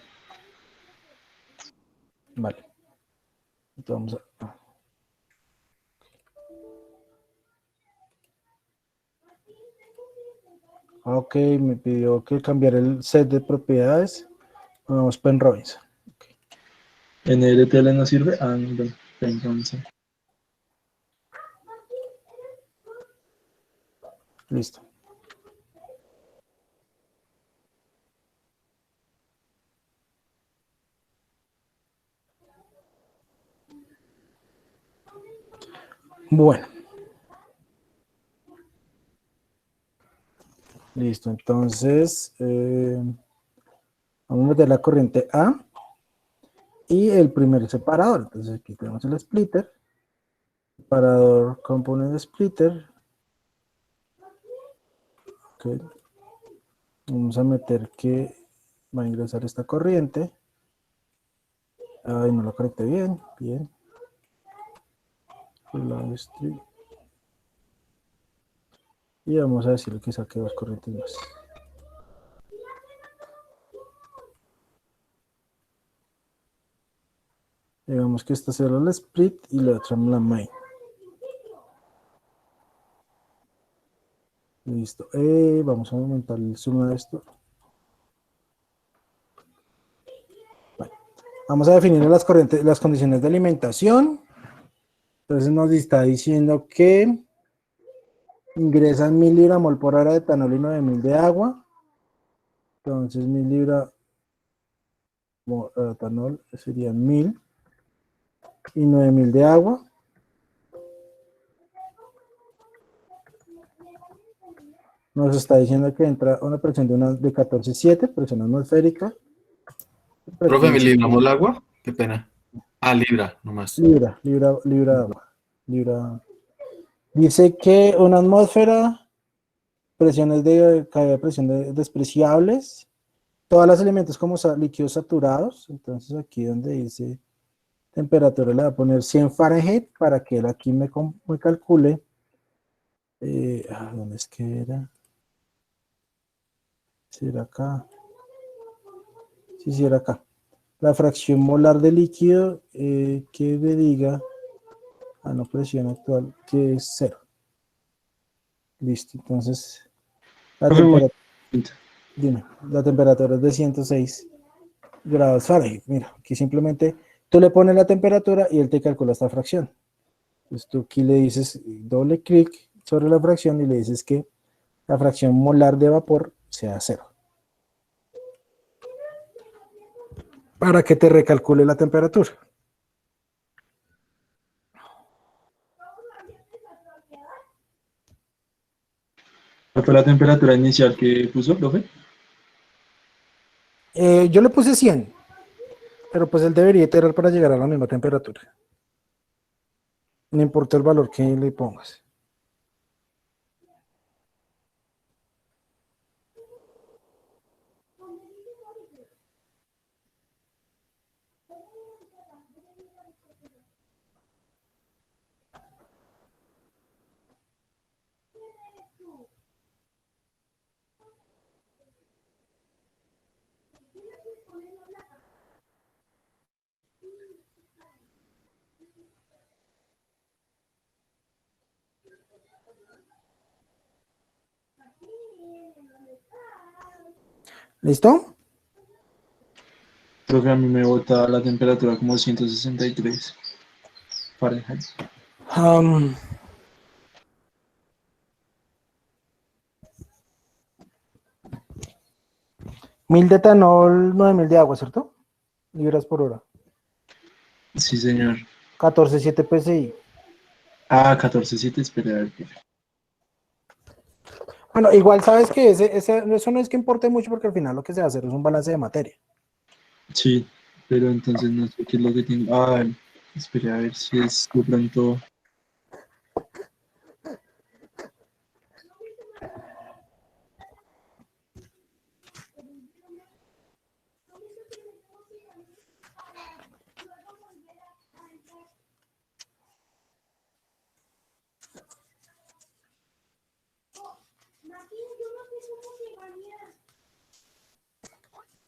Speaker 1: Vale. Entonces vamos a... Ok, me pidió que cambiara el set de propiedades. Vamos, Ben Robinson. Okay.
Speaker 3: ¿NLTL no sirve? Ah, no, bueno, entonces.
Speaker 1: Listo. Bueno. Listo, entonces vamos a meter la corriente A y el primer separador. Entonces aquí tenemos el splitter, separador component splitter. Okay. Vamos a meter que va a ingresar esta corriente. Ay, no lo conecté bien, bien. Y vamos a decirle que saque dos corrientes más. Digamos que esta será la split y la otra la main. Listo. Vamos a aumentar el zoom de esto. Bueno, vamos a definir las corrientes, las condiciones de alimentación. Entonces nos está diciendo que ingresan 1000 libras-mol por hora de etanol y 9000 de agua. Entonces 1000 libras de etanol serían 1000 y 9000 de agua. Nos está diciendo que entra una presión de 14,7, presión atmosférica.
Speaker 2: Profe, ¿me libramos el agua? Qué pena. Ah, libra, nomás.
Speaker 1: Libra de agua. Libra. Dice que una atmósfera, presiones de caída de presión despreciables, todos los elementos como líquidos saturados. Entonces aquí donde dice temperatura le voy a poner 100 Fahrenheit para que él aquí me calcule. ¿Dónde es que era? Si era acá. Sí, era acá. La fracción molar de líquido que le diga a la presión actual que es 0. Listo, entonces la temperatura es de 106 grados Fahrenheit. Mira, aquí simplemente tú le pones la temperatura y él te calcula esta fracción. Entonces tú aquí le dices doble clic sobre la fracción y le dices que la fracción molar de vapor sea 0. Para que te recalcule la temperatura.
Speaker 3: ¿Cuál fue la temperatura inicial que puso, profe?
Speaker 1: Yo le puse 100, pero pues él debería iterar para llegar a la misma temperatura. No importa el valor que le pongas. ¿Listo?
Speaker 3: Profe, a mí me bota la temperatura como 163 Fahrenheit.
Speaker 1: 1000 de etanol, 9000 de agua, ¿cierto? Libras por hora.
Speaker 3: Sí, señor.
Speaker 1: 14,7 PSI.
Speaker 3: 14.7, espera, a ver.
Speaker 1: Bueno, igual sabes que eso no es que importe mucho porque al final lo que se va a hacer es un balance de materia.
Speaker 3: Sí, pero entonces no sé qué es lo que tengo. Espera, a ver si es de pronto.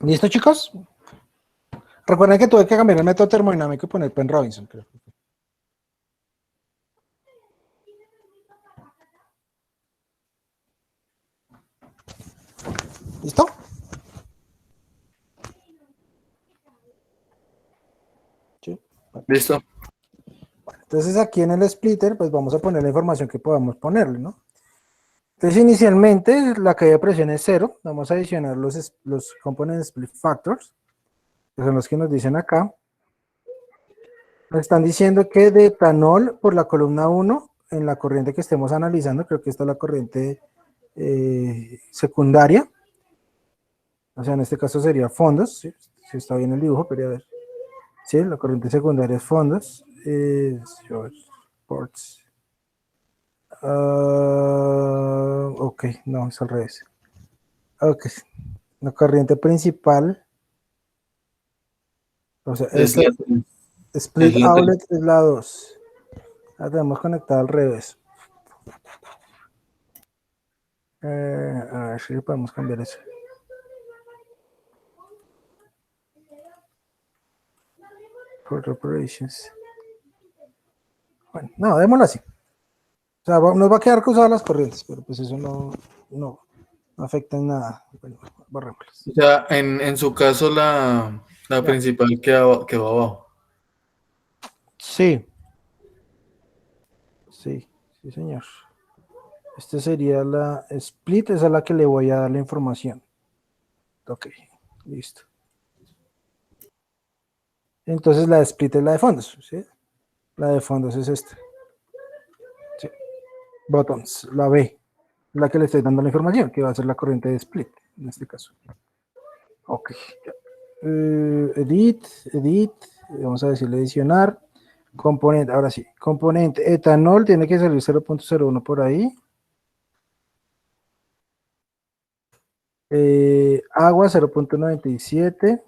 Speaker 1: ¿Listo, chicos? Recuerden que tuve que cambiar el método termodinámico y poner Penn Robinson, creo. ¿Listo? Sí.
Speaker 2: ¿Listo?
Speaker 1: Entonces aquí en el splitter, pues vamos a poner la información que podamos ponerle, ¿no? Entonces inicialmente la caída de presión es 0. Vamos a adicionar los component split factors, que son los que nos dicen acá. Nos están diciendo que de etanol por la columna 1, en la corriente que estemos analizando, creo que esta es la corriente secundaria. O sea, en este caso sería fondos, ¿sí? Si está bien el dibujo, pero a ver. Sí, la corriente secundaria es fondos. Ports. Ok, no, es al revés. Ok, la corriente principal, o sea,
Speaker 2: Es la,
Speaker 1: split
Speaker 2: es la
Speaker 1: outlet es la 2. La tenemos conectada al revés. A ver si podemos cambiar eso. For operations. Bueno, no, démoslo así. O sea, nos va a quedar cruzadas las corrientes, pero pues eso no afecta en nada. Bueno, borrémoslas.
Speaker 2: O sea, en su caso, la principal quedó abajo.
Speaker 1: Sí. Sí, señor. Esta sería la split, esa es la que le voy a dar la información. Ok, listo. Entonces la split es la de fondos, ¿sí? La de fondos es esta. Sí. Buttons, la B, la que le estoy dando la información, que va a ser la corriente de split, en este caso. Ok, ya. edit, vamos a decirle adicionar, componente, ahora sí, componente, etanol tiene que salir 0.01 por ahí, agua 0.97,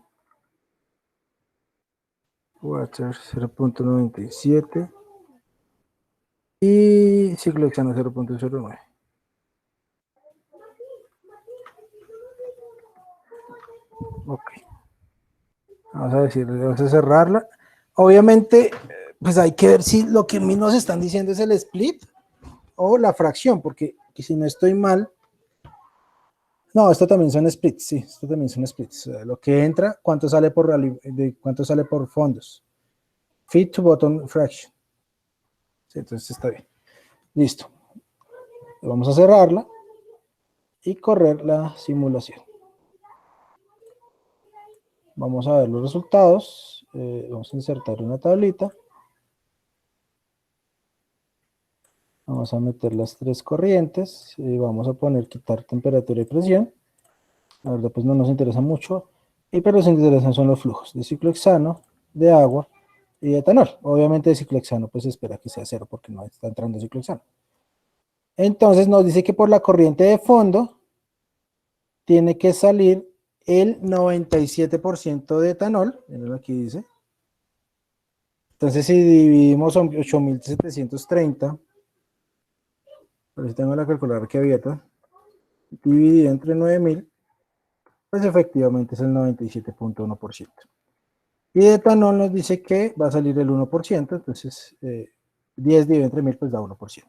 Speaker 1: water 0.97 y ciclohexano 0.09. Ok, vamos a cerrarla. Obviamente, pues hay que ver si lo que a mí nos están diciendo es el split o la fracción, porque si no estoy mal, no, esto también son splits, sí, esto también son splits. O sea, lo que entra, cuánto sale cuánto sale por fondos. Feed to bottom fraction. Sí, entonces está bien. Listo. Vamos a cerrarla y correr la simulación. Vamos a ver los resultados. Vamos a insertar una tablita. Vamos a meter las tres corrientes y vamos a poner quitar temperatura y presión. La verdad pues no nos interesa mucho, pero nos interesan son los flujos de ciclohexano, de agua y de etanol. Obviamente de ciclohexano pues se espera que sea cero porque no está entrando ciclohexano. Entonces nos dice que por la corriente de fondo tiene que salir el 97% de etanol, miren aquí dice. Entonces si dividimos 8.730, por si tengo la calculadora aquí abierta, dividido entre 9.000, pues efectivamente es el 97.1%. Y de etanol nos dice que va a salir el 1%, entonces 10 dividido entre 1.000 pues da 1%.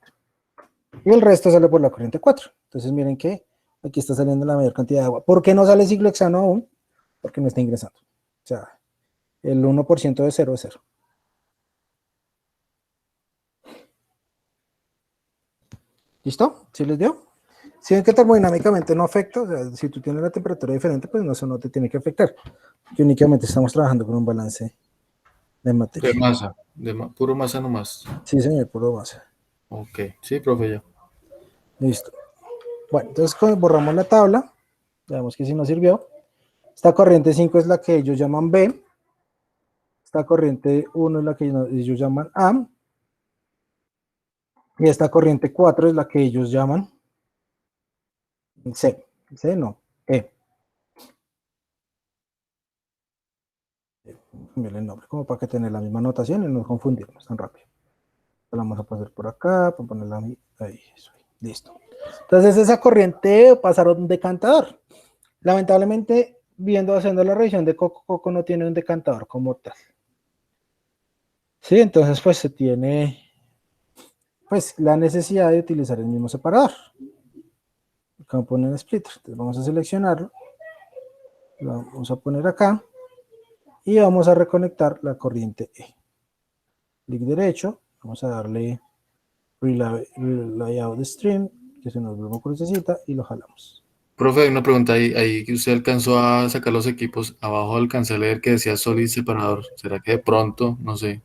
Speaker 1: Y el resto sale por la corriente 4. Entonces miren que aquí está saliendo la mayor cantidad de agua. ¿Por qué no sale ciclohexano aún? Porque no está ingresando. O sea, el 1% de 0 es 0. ¿Listo? ¿Sí les dio? Si ven que termodinámicamente no afecta, o sea, si tú tienes la temperatura diferente, pues eso no te tiene que afectar. Que únicamente estamos trabajando con un balance de materia.
Speaker 2: De masa, puro masa nomás.
Speaker 1: Sí, señor, puro masa.
Speaker 2: Ok, sí, profe, ya.
Speaker 1: Listo. Bueno, entonces borramos la tabla. Veamos que si nos sirvió. Esta corriente 5 es la que ellos llaman B. Esta corriente 1 es la que ellos llaman A. Y esta corriente 4 es la que ellos llaman C. C no, E. Mira el nombre, como para que tener la misma notación y no confundirnos tan rápido. La vamos a pasar por acá, para ponerla ahí, eso ahí. Listo. Entonces esa corriente pasaron un decantador. Lamentablemente, haciendo la revisión de Coco no tiene un decantador como tal. Sí, entonces pues se tiene pues la necesidad de utilizar el mismo separador. Como poner splitter. Entonces vamos a seleccionarlo. Lo vamos a poner acá. Y vamos a reconectar la corriente E. Clic derecho. Vamos a darle Layout Stream, que se nos vuelve crucecita, y lo jalamos.
Speaker 2: Profe, hay una pregunta ahí que usted alcanzó a sacar los equipos. Abajo alcancé a leer que decía solid separador. ¿Será que de pronto? No sé.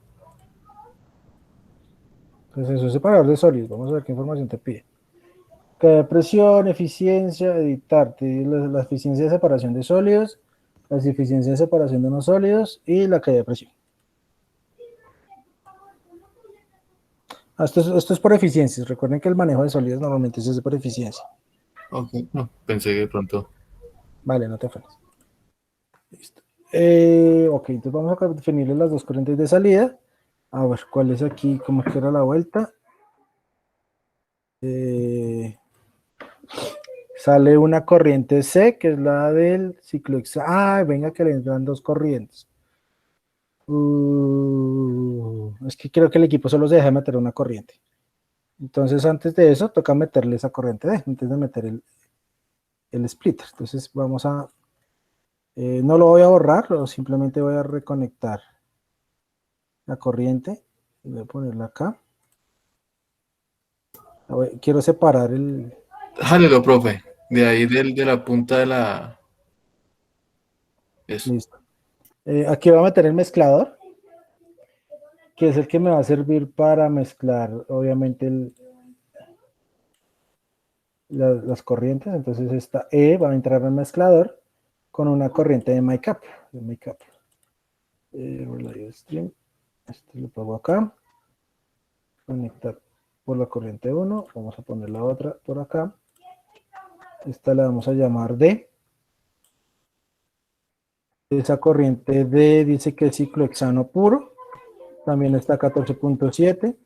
Speaker 1: Entonces eso es separador de sólidos. Vamos a ver qué información te pide. Presión, eficiencia, editar. Te dice la eficiencia de separación de sólidos, las eficiencias de separación de no sólidos y la caída de presión. Esto es por eficiencias. Recuerden que el manejo de sólidos normalmente es por eficiencia.
Speaker 2: Ok, no, pensé que de pronto.
Speaker 1: Vale, no te afanes. Listo. Ok, entonces vamos a definirle las dos corrientes de salida. A ver, ¿cuál es aquí? ¿Cómo es que era la vuelta? Sale una corriente C, que es la del ciclohexano. Ah, venga que le entran dos corrientes. Es que creo que el equipo solo se deja meter una corriente. Entonces antes de eso toca meterle esa corriente D, antes de meter el splitter. Entonces vamos a... no lo voy a borrar, simplemente voy a reconectar la corriente. Voy a ponerla acá. Quiero separar el...
Speaker 2: Jálelo, profe. De ahí de la punta de la... Eso.
Speaker 1: Listo. Aquí voy a meter el mezclador, que es el que me va a servir para mezclar, obviamente, las corrientes. Entonces esta E va a entrar al mezclador con una corriente de MyCap. make up. Relay stream. Este lo pongo acá. Conectar por la corriente 1. Vamos a poner la otra por acá. Esta la vamos a llamar D. Esa corriente D dice que es ciclohexano puro. También está a 14.7.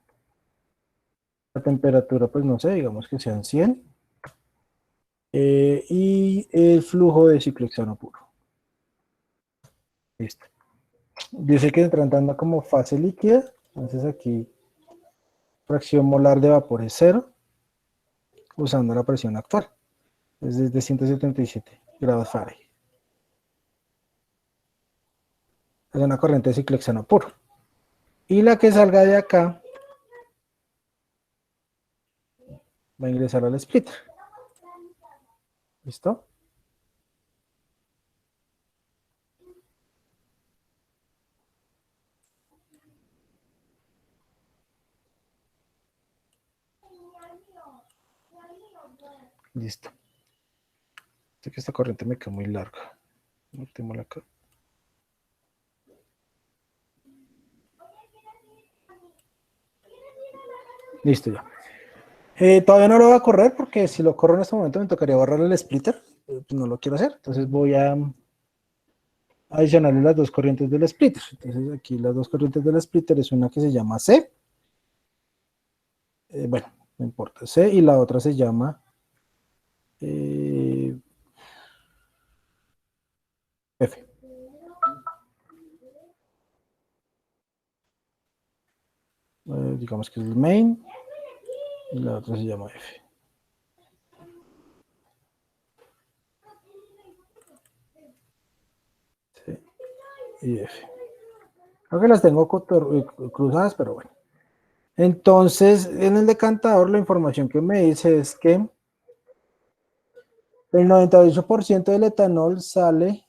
Speaker 1: La temperatura, pues no sé, digamos que sean 100. Y el flujo de ciclohexano puro. Listo. Dice que anda como fase líquida. Entonces aquí fracción molar de vapor es 0. Usando la presión actual. Es desde 177 grados Fahrenheit. Es una corriente de ciclohexano puro. Y la que salga de acá va a ingresar al splitter. ¿Listo? Listo. Sé que esta corriente me queda muy larga. Metémosla acá. Listo ya. Todavía no lo voy a correr porque si lo corro en este momento me tocaría borrar el splitter. Pues no lo quiero hacer. Entonces voy a adicionarle las dos corrientes del splitter. Entonces aquí las dos corrientes del splitter es una que se llama C. Bueno, no importa. C y la otra se llama F. Digamos que es el main y la otra se llama F. C y F. Creo que las tengo cruzadas, pero bueno. Entonces, en el decantador la información que me dice es que el 98% del etanol sale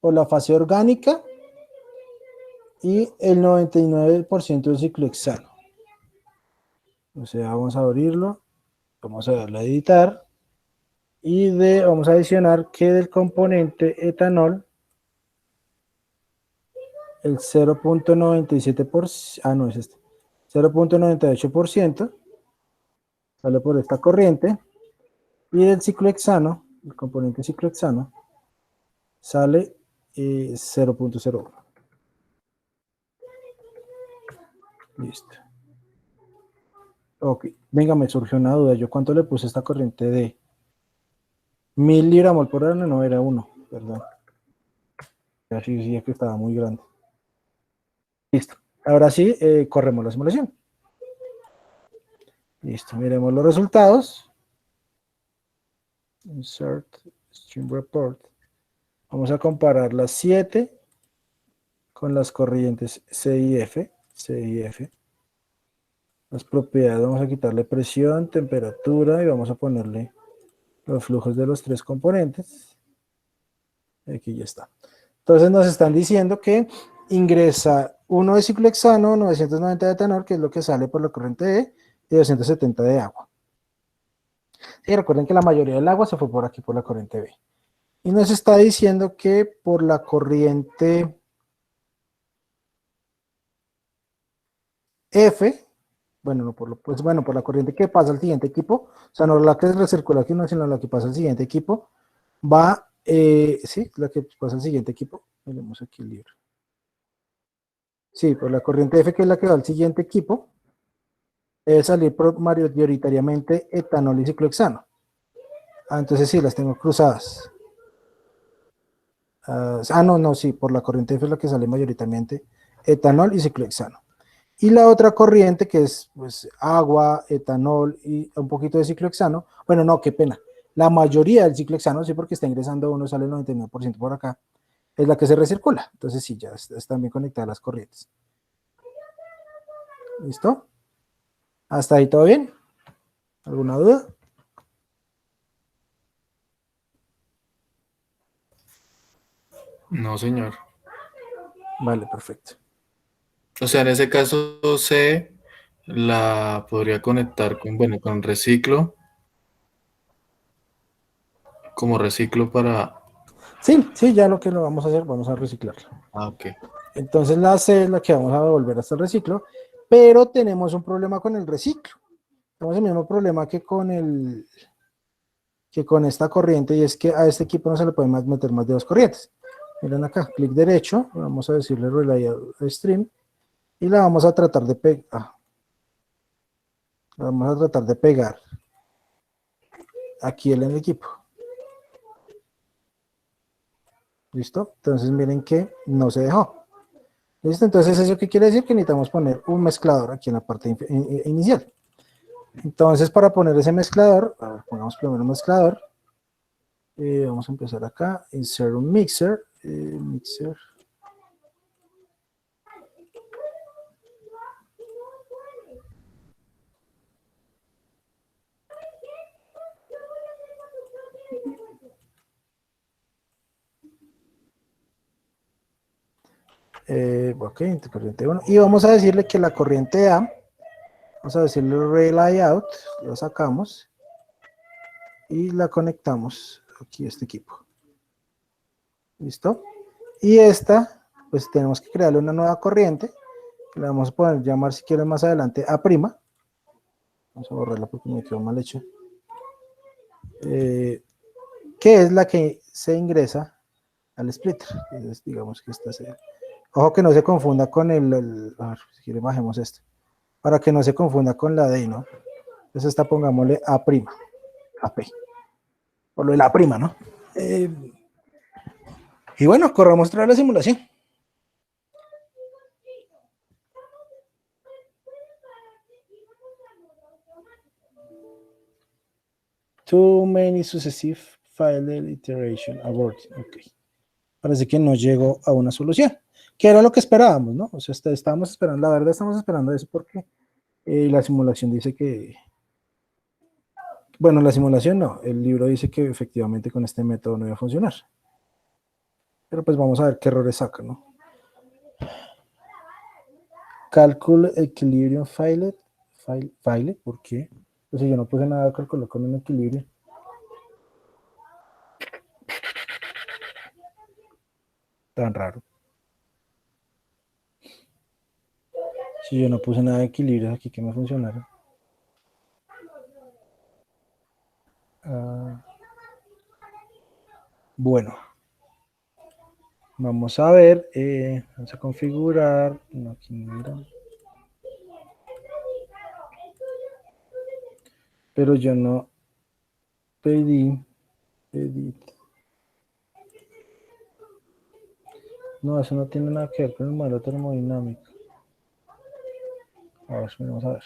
Speaker 1: por la fase orgánica y el 99% es ciclohexano. O sea, vamos a abrirlo, vamos a darle a editar y vamos a adicionar que del componente etanol el 0.97%, no es este, 0.98% sale por esta corriente y del ciclohexano, el componente ciclohexano, sale 0.01. Listo. Ok, venga, me surgió una duda. ¿Yo cuánto le puse a esta corriente de 1000 libramol por hora? No, era 1, perdón. Así decía que estaba muy grande. Listo. Ahora sí, corremos la simulación. Listo, miremos los resultados. Insert Stream Report. Vamos a comparar las 7 con las corrientes C y F. C y F. Las propiedades, vamos a quitarle presión, temperatura y vamos a ponerle los flujos de los tres componentes. Aquí ya está. Entonces nos están diciendo que ingresa 1 de ciclohexano, 990 de etanol, que es lo que sale por la corriente E, y 270 de agua. Y recuerden que la mayoría del agua se fue por aquí, por la corriente B. Y nos está diciendo que por la corriente F, bueno, no por, pues bueno, por la corriente que pasa al siguiente equipo, o sea, no la que recircula aquí, no, sino la que pasa al siguiente equipo, va, sí, la que pasa al siguiente equipo, miremos aquí el libro. Sí, por la corriente F, que es la que va al siguiente equipo, debe salir mayoritariamente etanol y ciclohexano. Entonces sí, las tengo cruzadas. No, sí, por la corriente F es la que sale mayoritariamente etanol y ciclohexano. Y la otra corriente que es pues, agua, etanol y un poquito de ciclohexano. Bueno, no, qué pena. La mayoría del ciclohexano, sí, porque está ingresando uno, sale el 99% por acá, es la que se recircula. Entonces sí, ya están bien conectadas las corrientes. ¿Listo? ¿Hasta ahí todo bien? ¿Alguna duda?
Speaker 2: No, señor.
Speaker 1: Vale, perfecto.
Speaker 2: O sea, en ese caso C la podría conectar con, bueno, con reciclo, como reciclo para...
Speaker 1: Sí, ya lo que lo vamos a hacer, vamos a reciclarlo.
Speaker 2: Ah, ok.
Speaker 1: Entonces la C es la que vamos a devolver hasta el reciclo, pero tenemos un problema con el reciclo. Tenemos el mismo problema que con esta corriente, y es que a este equipo no se le pueden meter más de 2 corrientes. Miren acá, clic derecho, vamos a decirle relay a stream, y la vamos a tratar de pegar. Vamos a tratar de pegar aquí en el equipo. ¿Listo? Entonces miren que no se dejó. ¿Listo? Entonces, ¿eso qué quiere decir? Que necesitamos poner un mezclador aquí en la parte inicial. Entonces, para poner ese mezclador, a ver, pongamos primero un mezclador. Vamos a empezar acá, insert un mixer. Mixer. Ok, corriente 1. Y vamos a decirle que la corriente A, vamos a decirle relay out, lo sacamos y la conectamos aquí a este equipo. ¿Listo? Y esta, pues tenemos que crearle una nueva corriente, que le vamos a poner, llamar si quieren más adelante A'. Vamos a borrarla porque me quedó mal hecho. Que es la que se ingresa al splitter. Entonces, digamos que esta sea. Ojo que no se confunda con a ver, si quieren bajemos esto. Para que no se confunda con la D, ¿no? Entonces esta pongámosle A', AP. Por lo de la prima, ¿no? Y bueno, corramos otra vez la simulación. Too many successive file iteration abort. Ok. Parece que no llegó a una solución, que era lo que esperábamos, ¿no? O sea, estábamos esperando, la verdad estamos esperando eso porque la simulación dice que, bueno, la simulación no, el libro dice que efectivamente con este método no iba a funcionar. Pero pues vamos a ver qué errores saca, ¿no? Calcul equilibrium file, ¿por qué? Pues si yo no puse nada de calcular con un equilibrio. Tan raro. Si yo no puse nada de equilibrio aquí que me funcionara. Bueno. Vamos a ver. Vamos a configurar. No, aquí no era. Pero yo no pedí. Edit. No, eso no tiene nada que ver con el modelo termodinámico. A ver, vamos a ver.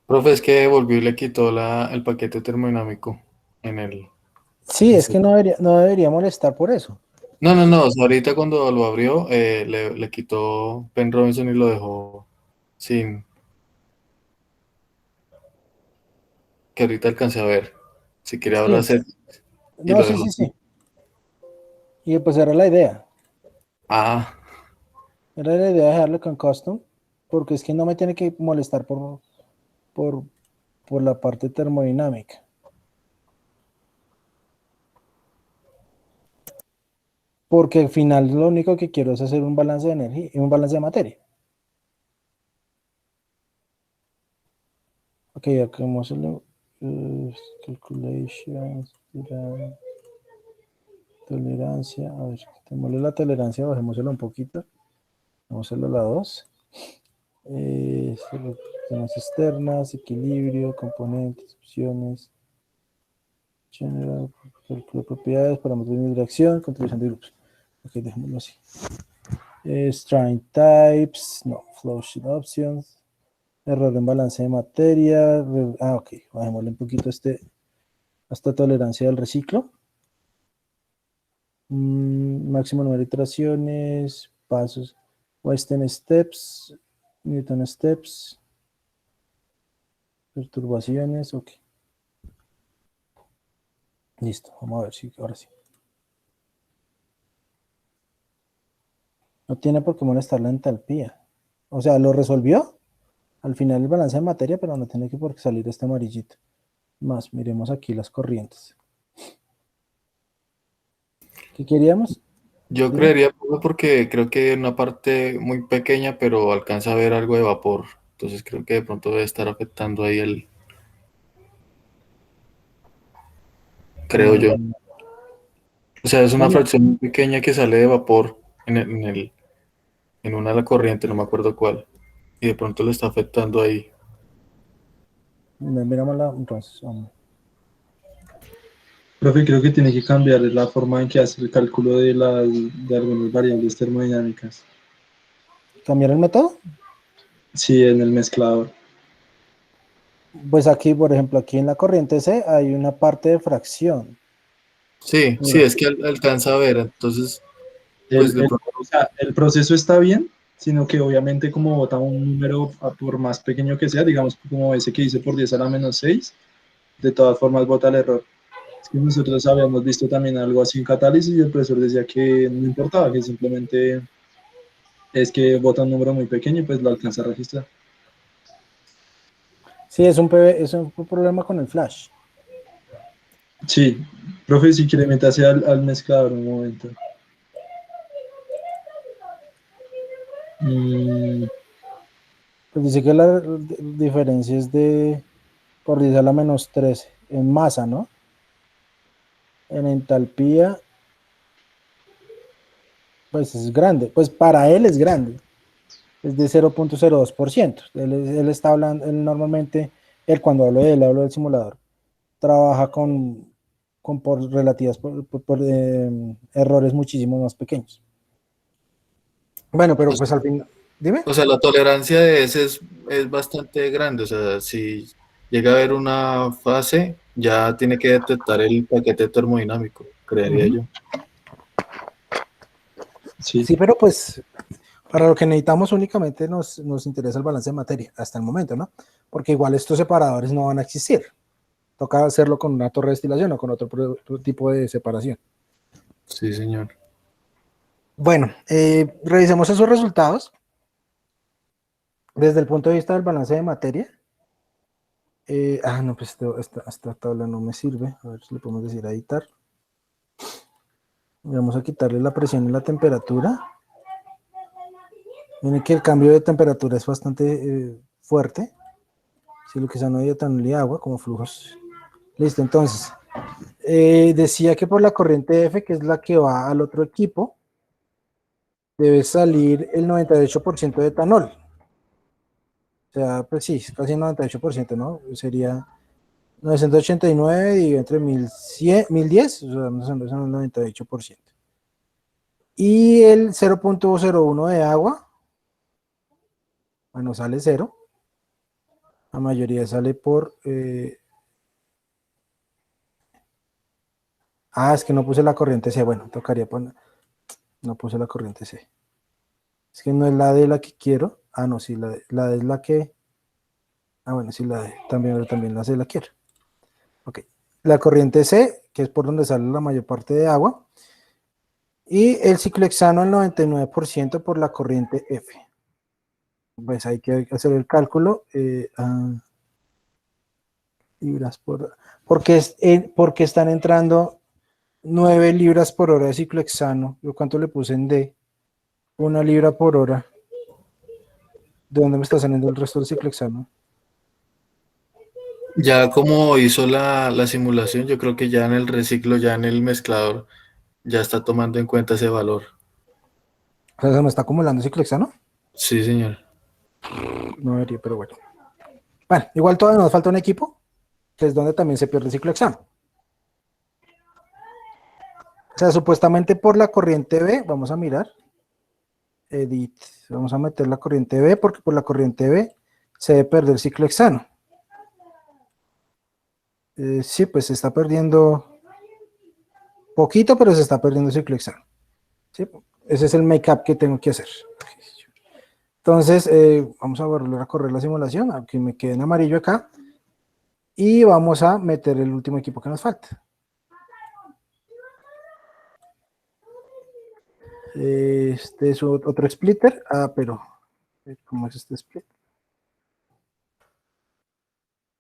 Speaker 2: Profe, es que volvió y le quitó el paquete termodinámico en el...
Speaker 1: Sí, es que no debería molestar por eso.
Speaker 2: No, no, no. O sea, ahorita cuando lo abrió, le quitó Penn Robinson y lo dejó sin... Que ahorita alcancé a ver. Si quería
Speaker 1: Sí.
Speaker 2: hablar y
Speaker 1: No,
Speaker 2: lo
Speaker 1: sí,
Speaker 2: dejó
Speaker 1: sí,
Speaker 2: así.
Speaker 1: sí. Y pues era la idea.
Speaker 2: Ah,
Speaker 1: Era la idea de dejarlo con custom, porque es que no me tiene que molestar por, por la parte termodinámica. Porque al final lo único que quiero es hacer un balance de energía y un balance de materia. Ok, acá vamos a hacer calculations, tolerancia. A ver, quitémosle la tolerancia, bajémosela un poquito. Vamos a hacerlo a la 2. Tenemos externas, equilibrio, componentes, opciones, general, cálculo de propiedades, parámetros de interacción, contribución de grupos. Ok, dejémoslo así. String types, no, flowsheet options, error en balance de materia. Ok, bajémosle un poquito esta tolerancia del reciclo. Máximo número de iteraciones, pasos, Western steps, Newton steps. Perturbaciones, ok. Listo, vamos a ver si ahora sí. No tiene por qué molestar la entalpía. O sea, lo resolvió al final el balance de materia, pero no tiene que por qué salir este amarillito. Más, miremos aquí las corrientes. ¿Qué queríamos?
Speaker 2: Yo
Speaker 1: Dime.
Speaker 2: creería poco porque creo que hay una parte muy pequeña, pero alcanza a ver algo de vapor. Entonces creo que de pronto debe estar afectando ahí creo yo.
Speaker 1: Mm,
Speaker 2: O sea, es una
Speaker 1: bueno,
Speaker 2: fracción muy pequeña que sale de vapor en una de la corriente, no me acuerdo cuál. Y de pronto le está afectando ahí.
Speaker 1: mirámosla entonces.
Speaker 3: Profe, creo que tiene que cambiar la forma en que hace el cálculo de algunas variables termodinámicas.
Speaker 1: ¿Cambiar el método?
Speaker 3: Sí, en el mezclador.
Speaker 1: Pues aquí, por ejemplo, aquí en la corriente C hay una parte de fracción.
Speaker 2: Sí, sí,
Speaker 1: Mira,
Speaker 2: es que alcanza a ver. Entonces, pues
Speaker 3: El,
Speaker 2: de
Speaker 3: el-
Speaker 2: pronto,
Speaker 3: o sea, el proceso está bien, sino que obviamente como bota un número, por más pequeño que sea, digamos como ese que hice por 10 a la menos 6, de todas formas bota el error. Es que nosotros habíamos visto también algo así en catálisis y el profesor decía que no importaba, que simplemente es que bota un número muy pequeño y pues lo alcanza a registrar.
Speaker 1: sí, es un problema con el flash.
Speaker 3: Sí, profe, si quiere meterse al mezclador un momento. Mm,
Speaker 1: Pues dice que la diferencia es de por 10 a la menos 13 en masa, ¿no? En entalpía, pues es grande. Pues para él es grande. Es de 0,02%. Él está hablando, él normalmente, él cuando hablo de él, hablo del simulador, trabaja con por relativas, errores muchísimo más pequeños. Bueno, pero pues al fin, dime.
Speaker 2: o sea, la tolerancia de ese es bastante grande. O sea, si llega a haber una fase, ya tiene que detectar el paquete termodinámico, creería
Speaker 1: Ujú.
Speaker 2: yo.
Speaker 3: sí,
Speaker 1: Sí, pero pues para lo que necesitamos únicamente nos interesa el balance de materia hasta el momento, ¿no? Porque igual estos separadores no van a existir. Toca hacerlo con una torre de destilación o con otro tipo de separación.
Speaker 2: Sí, señor.
Speaker 1: Bueno, revisemos esos resultados desde el punto de vista del balance de materia. No, pues esta tabla no me sirve. A ver si le podemos decir a editar. Vamos a quitarle la presión y la temperatura. Miren que el cambio de temperatura es bastante fuerte. Si lo que sea no hay etanol y agua como flujos. Listo, entonces. Decía que por la corriente F, que es la que va al otro equipo, debe salir el 98% de etanol. O sea, pues sí, casi el 98%, ¿no? Sería 989 dividido entre 1100, 1010, o sea, son el 98%. Y el 0,01 de agua, bueno, sale cero. La mayoría sale por... es que no puse la corriente C. Bueno, tocaría poner... No puse la corriente C. Es que no es la de la que quiero. No, sí, la de es la que... bueno, sí, también la C la quiero. Ok. La corriente C, que es por donde sale la mayor parte de agua. Y el ciclohexano, el 99% por la corriente F. Pues hay que hacer el cálculo. Libras por... porque están entrando 9 libras por hora de ciclohexano. ¿Yo cuánto le puse en D? 1 libra por hora. ¿De dónde me está saliendo el resto del ciclohexano?
Speaker 2: Ya como hizo la simulación, yo creo que ya en el reciclo, ya en el mezclador, ya está tomando en cuenta ese valor.
Speaker 1: O sea, se me está acumulando ciclohexano.
Speaker 2: Sí, señor.
Speaker 1: No debería, pero bueno. Bueno, igual todavía nos falta un equipo, que es donde también se pierde el ciclohexano. O sea, supuestamente por la corriente B, vamos a mirar. Edit, vamos a meter la corriente B, porque por la corriente B se debe perder el ciclohexano. Sí, pues se está perdiendo poquito, pero se está perdiendo el ciclohexano. ¿Sí? Ese es el make-up que tengo que hacer. Entonces, vamos a volver a correr la simulación, aunque me quede en amarillo acá. Y vamos a meter el último equipo que nos falta. Este es otro splitter. Pero ¿cómo es este split?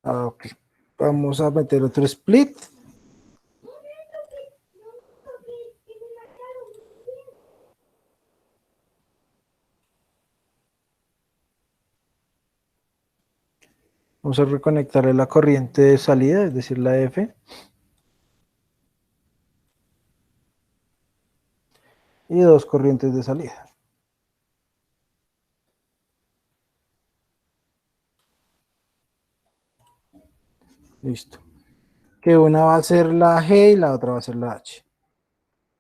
Speaker 1: Ok. Vamos a meter otro split. Vamos a reconectarle la corriente de salida, es decir, la F. Y dos corrientes de salida. Listo. Que una va a ser la G y la otra va a ser la H.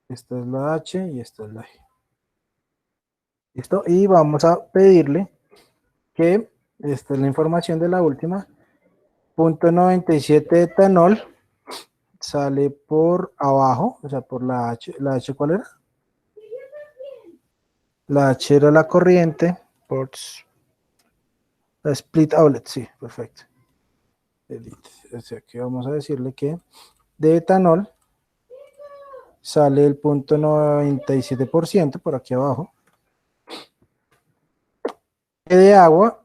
Speaker 1: Esta es la H y esta es la G. Listo. Y vamos a pedirle que, esta es la información de la última, 0.97 de etanol sale por abajo, o sea, por la H. ¿La H cuál era? La H era la corriente, por la split outlet, sí, perfecto. O sea, que vamos a decirle que de etanol sale el 0.97% por aquí abajo. Y de agua,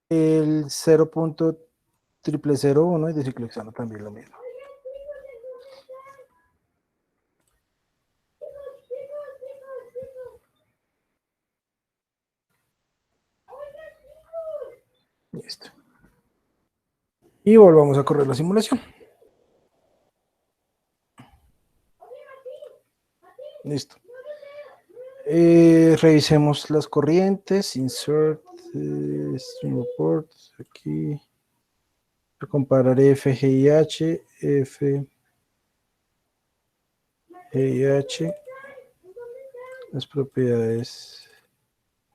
Speaker 1: el 0.0001 y de ciclohexano también lo mismo. Listo. Y volvamos a correr la simulación. Listo. Revisemos las corrientes. Insert Stream Report. Aquí. A comparar F, G y H. F, G y H. Las propiedades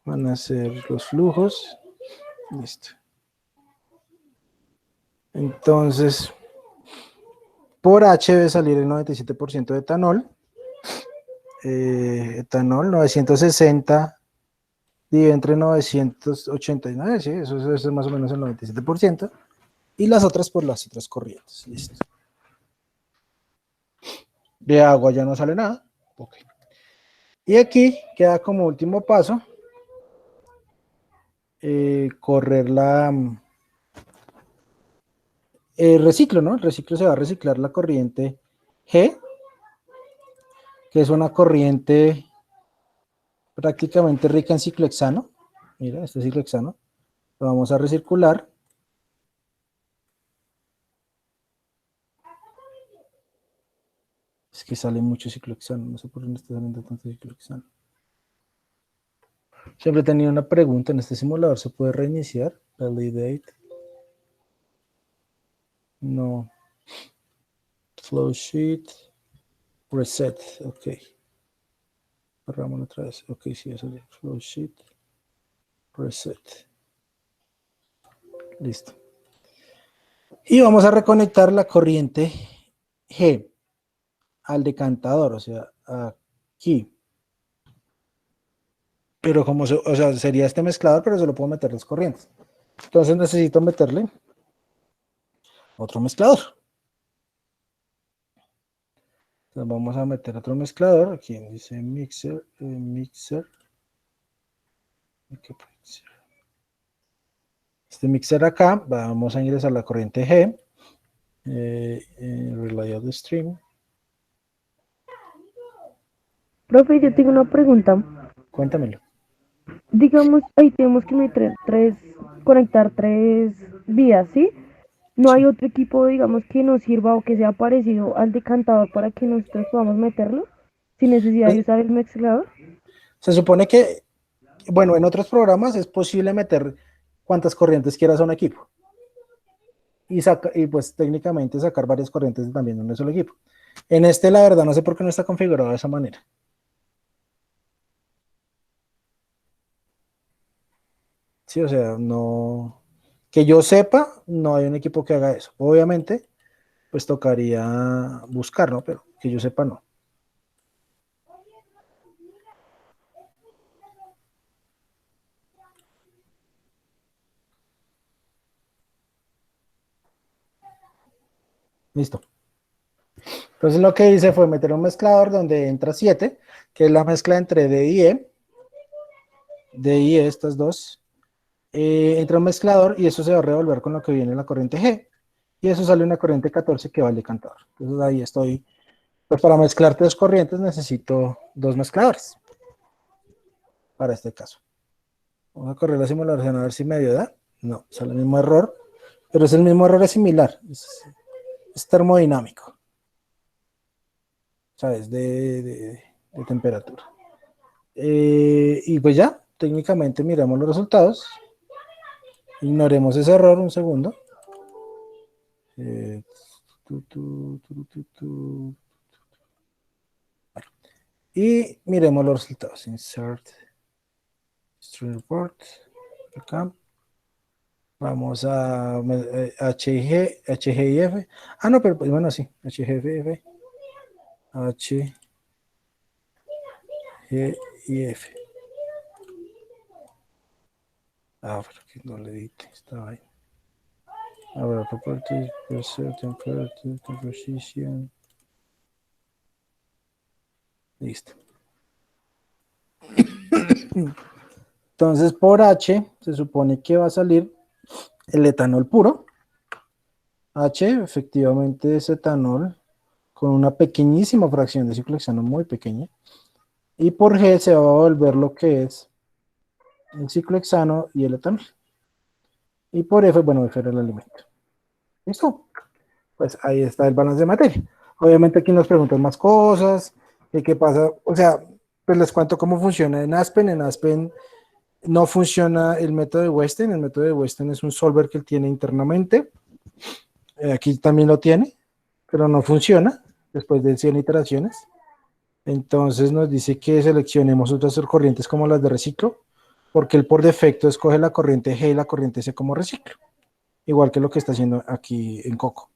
Speaker 1: van a ser los flujos. Listo. Entonces, por H debe salir el 97% de etanol. Etanol 960 dividido entre 989, sí, eso es más o menos el 97%. Y las otras por las otras corrientes. Listo. De agua ya no sale nada. Okay. Y aquí queda como último paso correr el reciclo, ¿no? El reciclo se va a reciclar la corriente G, que es una corriente prácticamente rica en ciclohexano. Mira, este ciclohexano. Lo vamos a recircular. Es que sale mucho ciclohexano, no sé por qué no está saliendo tanto ciclohexano. Siempre he tenido una pregunta, ¿en este simulador se puede reiniciar? Validate. No. Flow sheet. Reset, ok. Cerramos otra vez. Ok, sí, eso es flow sheet. Reset. Listo. Y vamos a reconectar la corriente G al decantador, o sea, aquí. Pero como, o sea, sería este mezclador, pero solo puedo meter dos corrientes. Entonces necesito meterle otro mezclador. Entonces vamos a meter otro mezclador. Aquí dice mixer, mixer. Este mixer acá, vamos a ingresar la corriente G. Relay of the stream.
Speaker 8: Profe, yo tengo una pregunta.
Speaker 1: Cuéntamelo.
Speaker 8: Digamos, ahí tenemos que meter conectar tres vías, ¿sí? No hay otro equipo, digamos, que nos sirva o que sea parecido al decantador para que nosotros podamos meterlo sin necesidad de usar el mezclador.
Speaker 1: Se supone que, bueno, en otros programas es posible meter cuantas corrientes quieras a un equipo. Y pues técnicamente sacar varias corrientes también de un solo equipo. En este, la verdad, no sé por qué no está configurado de esa manera. Sí, o sea, no, que yo sepa, no hay un equipo que haga eso. Obviamente, pues tocaría buscar, ¿no? Pero que yo sepa, no. Listo. Entonces lo que hice fue meter un mezclador donde entra 7, que es la mezcla entre D y E. D y E, estas dos. Entra un mezclador y eso se va a revolver con lo que viene en la corriente G. Y eso sale una corriente 14 que va al decantador. Entonces ahí estoy. Pues para mezclar tres corrientes necesito dos mezcladores. Para este caso. Vamos a correr la simulación a ver si me da. No, sale el mismo error. Pero es el mismo error, es similar. Es termodinámico. O sea, es de temperatura. Y pues ya, técnicamente miramos los resultados. Ignoremos ese error un segundo. Y miremos los resultados. Insert Stream Report. Acá. Vamos a HG y F. Ah, no, pero pues, bueno, sí. HGF. H, G y F. Ah, pero que no le edite. Estaba ahí. Ahora, properties, temperature, composition. Listo. Entonces, por H, se supone que va a salir el etanol puro. H, efectivamente, es etanol con una pequeñísima fracción de ciclohexano, muy pequeña. Y por G se va a volver lo que es el ciclohexano y el etanol. Y por F, bueno, F era el alimento. ¿Listo? Pues ahí está el balance de materia. Obviamente aquí nos preguntan más cosas, qué pasa, o sea, pues les cuento cómo funciona en Aspen. En Aspen no funciona el método de Weston. El método de Weston es un solver que él tiene internamente. Aquí también lo tiene, pero no funciona después de 100 iteraciones. Entonces nos dice que seleccionemos otras corrientes como las de reciclo, porque él por defecto escoge la corriente G y la corriente C como reciclo, igual que lo que está haciendo aquí en Coco.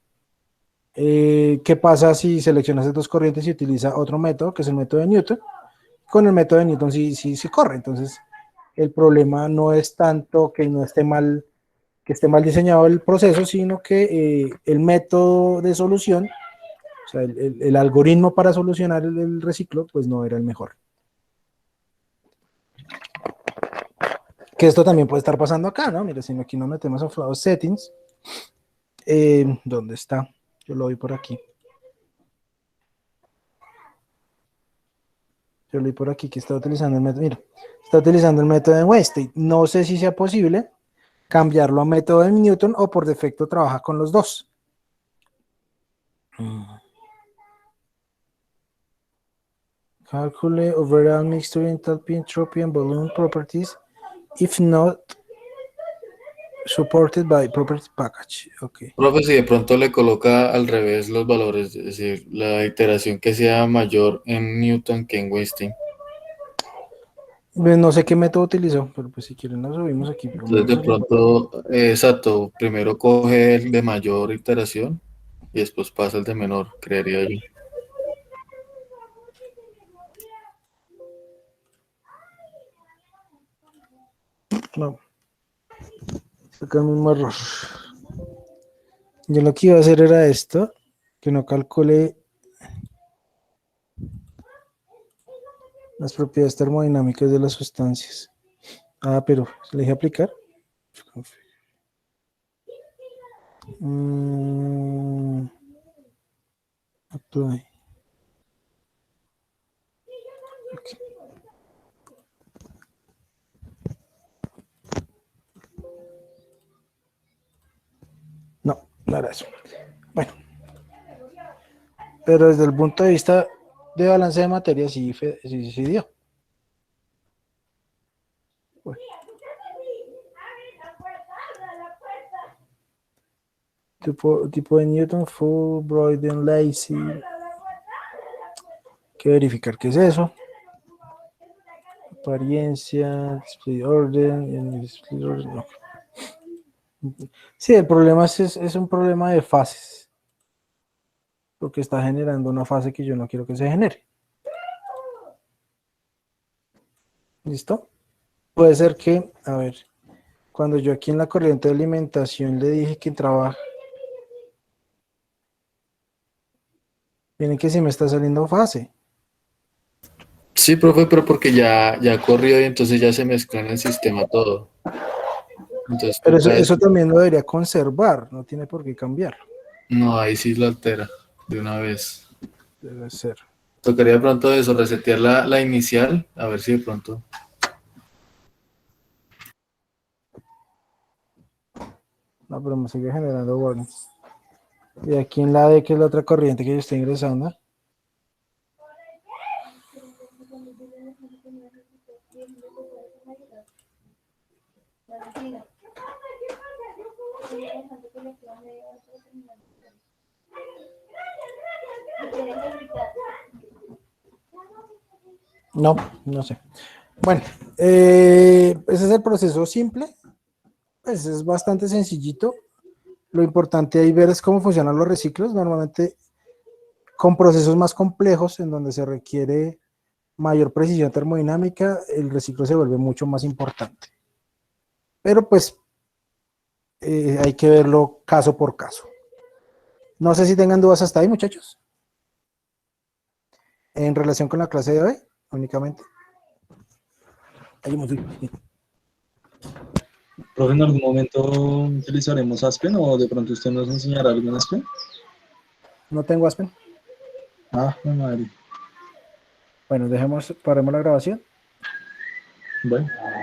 Speaker 1: ¿Qué pasa si selecciona esas dos corrientes y utiliza otro método, que es el método de Newton? Con el método de Newton sí corre. Entonces el problema no es tanto que no esté mal, que esté mal diseñado el proceso, sino que el método de solución, o sea, el algoritmo para solucionar el reciclo, pues no era el mejor. Que esto también puede estar pasando acá, ¿no? Mira, si aquí nos metemos a Flow Settings, ¿dónde está? Yo lo doy por aquí. Yo lo doy por aquí que está utilizando el método. Mira, está utilizando el método de Weston. No sé si sea posible cambiarlo a método de Newton o por defecto trabaja con los dos. Calculate overall mixture enthalpy, entropy and volume properties. If not supported by property package. Okay.
Speaker 2: Profe, si de pronto le coloca al revés los valores, es decir, la iteración que sea mayor en Newton que en Westing.
Speaker 1: Pues no sé qué método utilizó, pero pues si quieren lo subimos aquí.
Speaker 2: Entonces de pronto, exacto, primero coge el de mayor iteración y después pasa el de menor, creería yo.
Speaker 1: No. Acá el mismo error. Yo lo que iba a hacer era esto, que no calcule las propiedades termodinámicas de las sustancias. Ah, pero le dije aplicar. Apply. Okay. No, no era eso. Bueno. Pero desde el punto de vista de balance de materia sí dio. Bueno. Tipo de Newton, full, Broyden, lazy. Hay que verificar qué es eso. Apariencia, display order, no. Sí, el problema es un problema de fases. Porque está generando una fase que yo no quiero que se genere. ¿Listo? Puede ser que, a ver, cuando yo aquí en la corriente de alimentación le dije que entraba Miren que sí me está saliendo fase.
Speaker 2: Sí, profe, pero porque ya corrió y entonces ya se mezcló en el sistema todo. Entonces
Speaker 1: Pero
Speaker 2: toca
Speaker 1: eso también lo debería conservar, no tiene por qué cambiar.
Speaker 2: no, ahí sí lo altera de una vez.
Speaker 1: Debe ser.
Speaker 2: Tocaría de pronto eso, resetear la inicial, a ver si de pronto.
Speaker 1: No, pero me sigue generando warnings. Y aquí en la D, que es la otra corriente que yo estoy ingresando. No, no sé. Bueno, ese es el proceso simple. Pues es bastante sencillito. Lo importante ahí ver es cómo funcionan los reciclos. Normalmente con procesos más complejos en donde se requiere mayor precisión termodinámica, el reciclo se vuelve mucho más importante. Pero pues hay que verlo caso por caso. No sé si tengan dudas hasta ahí, muchachos. En relación con la clase de hoy, únicamente. Ahí me fui.
Speaker 3: Profe, ¿en algún momento utilizaremos Aspen o de pronto usted nos enseñará algo en Aspen?
Speaker 1: No tengo Aspen.
Speaker 3: Ah, mi madre.
Speaker 1: Bueno, paremos la grabación.
Speaker 3: Bueno.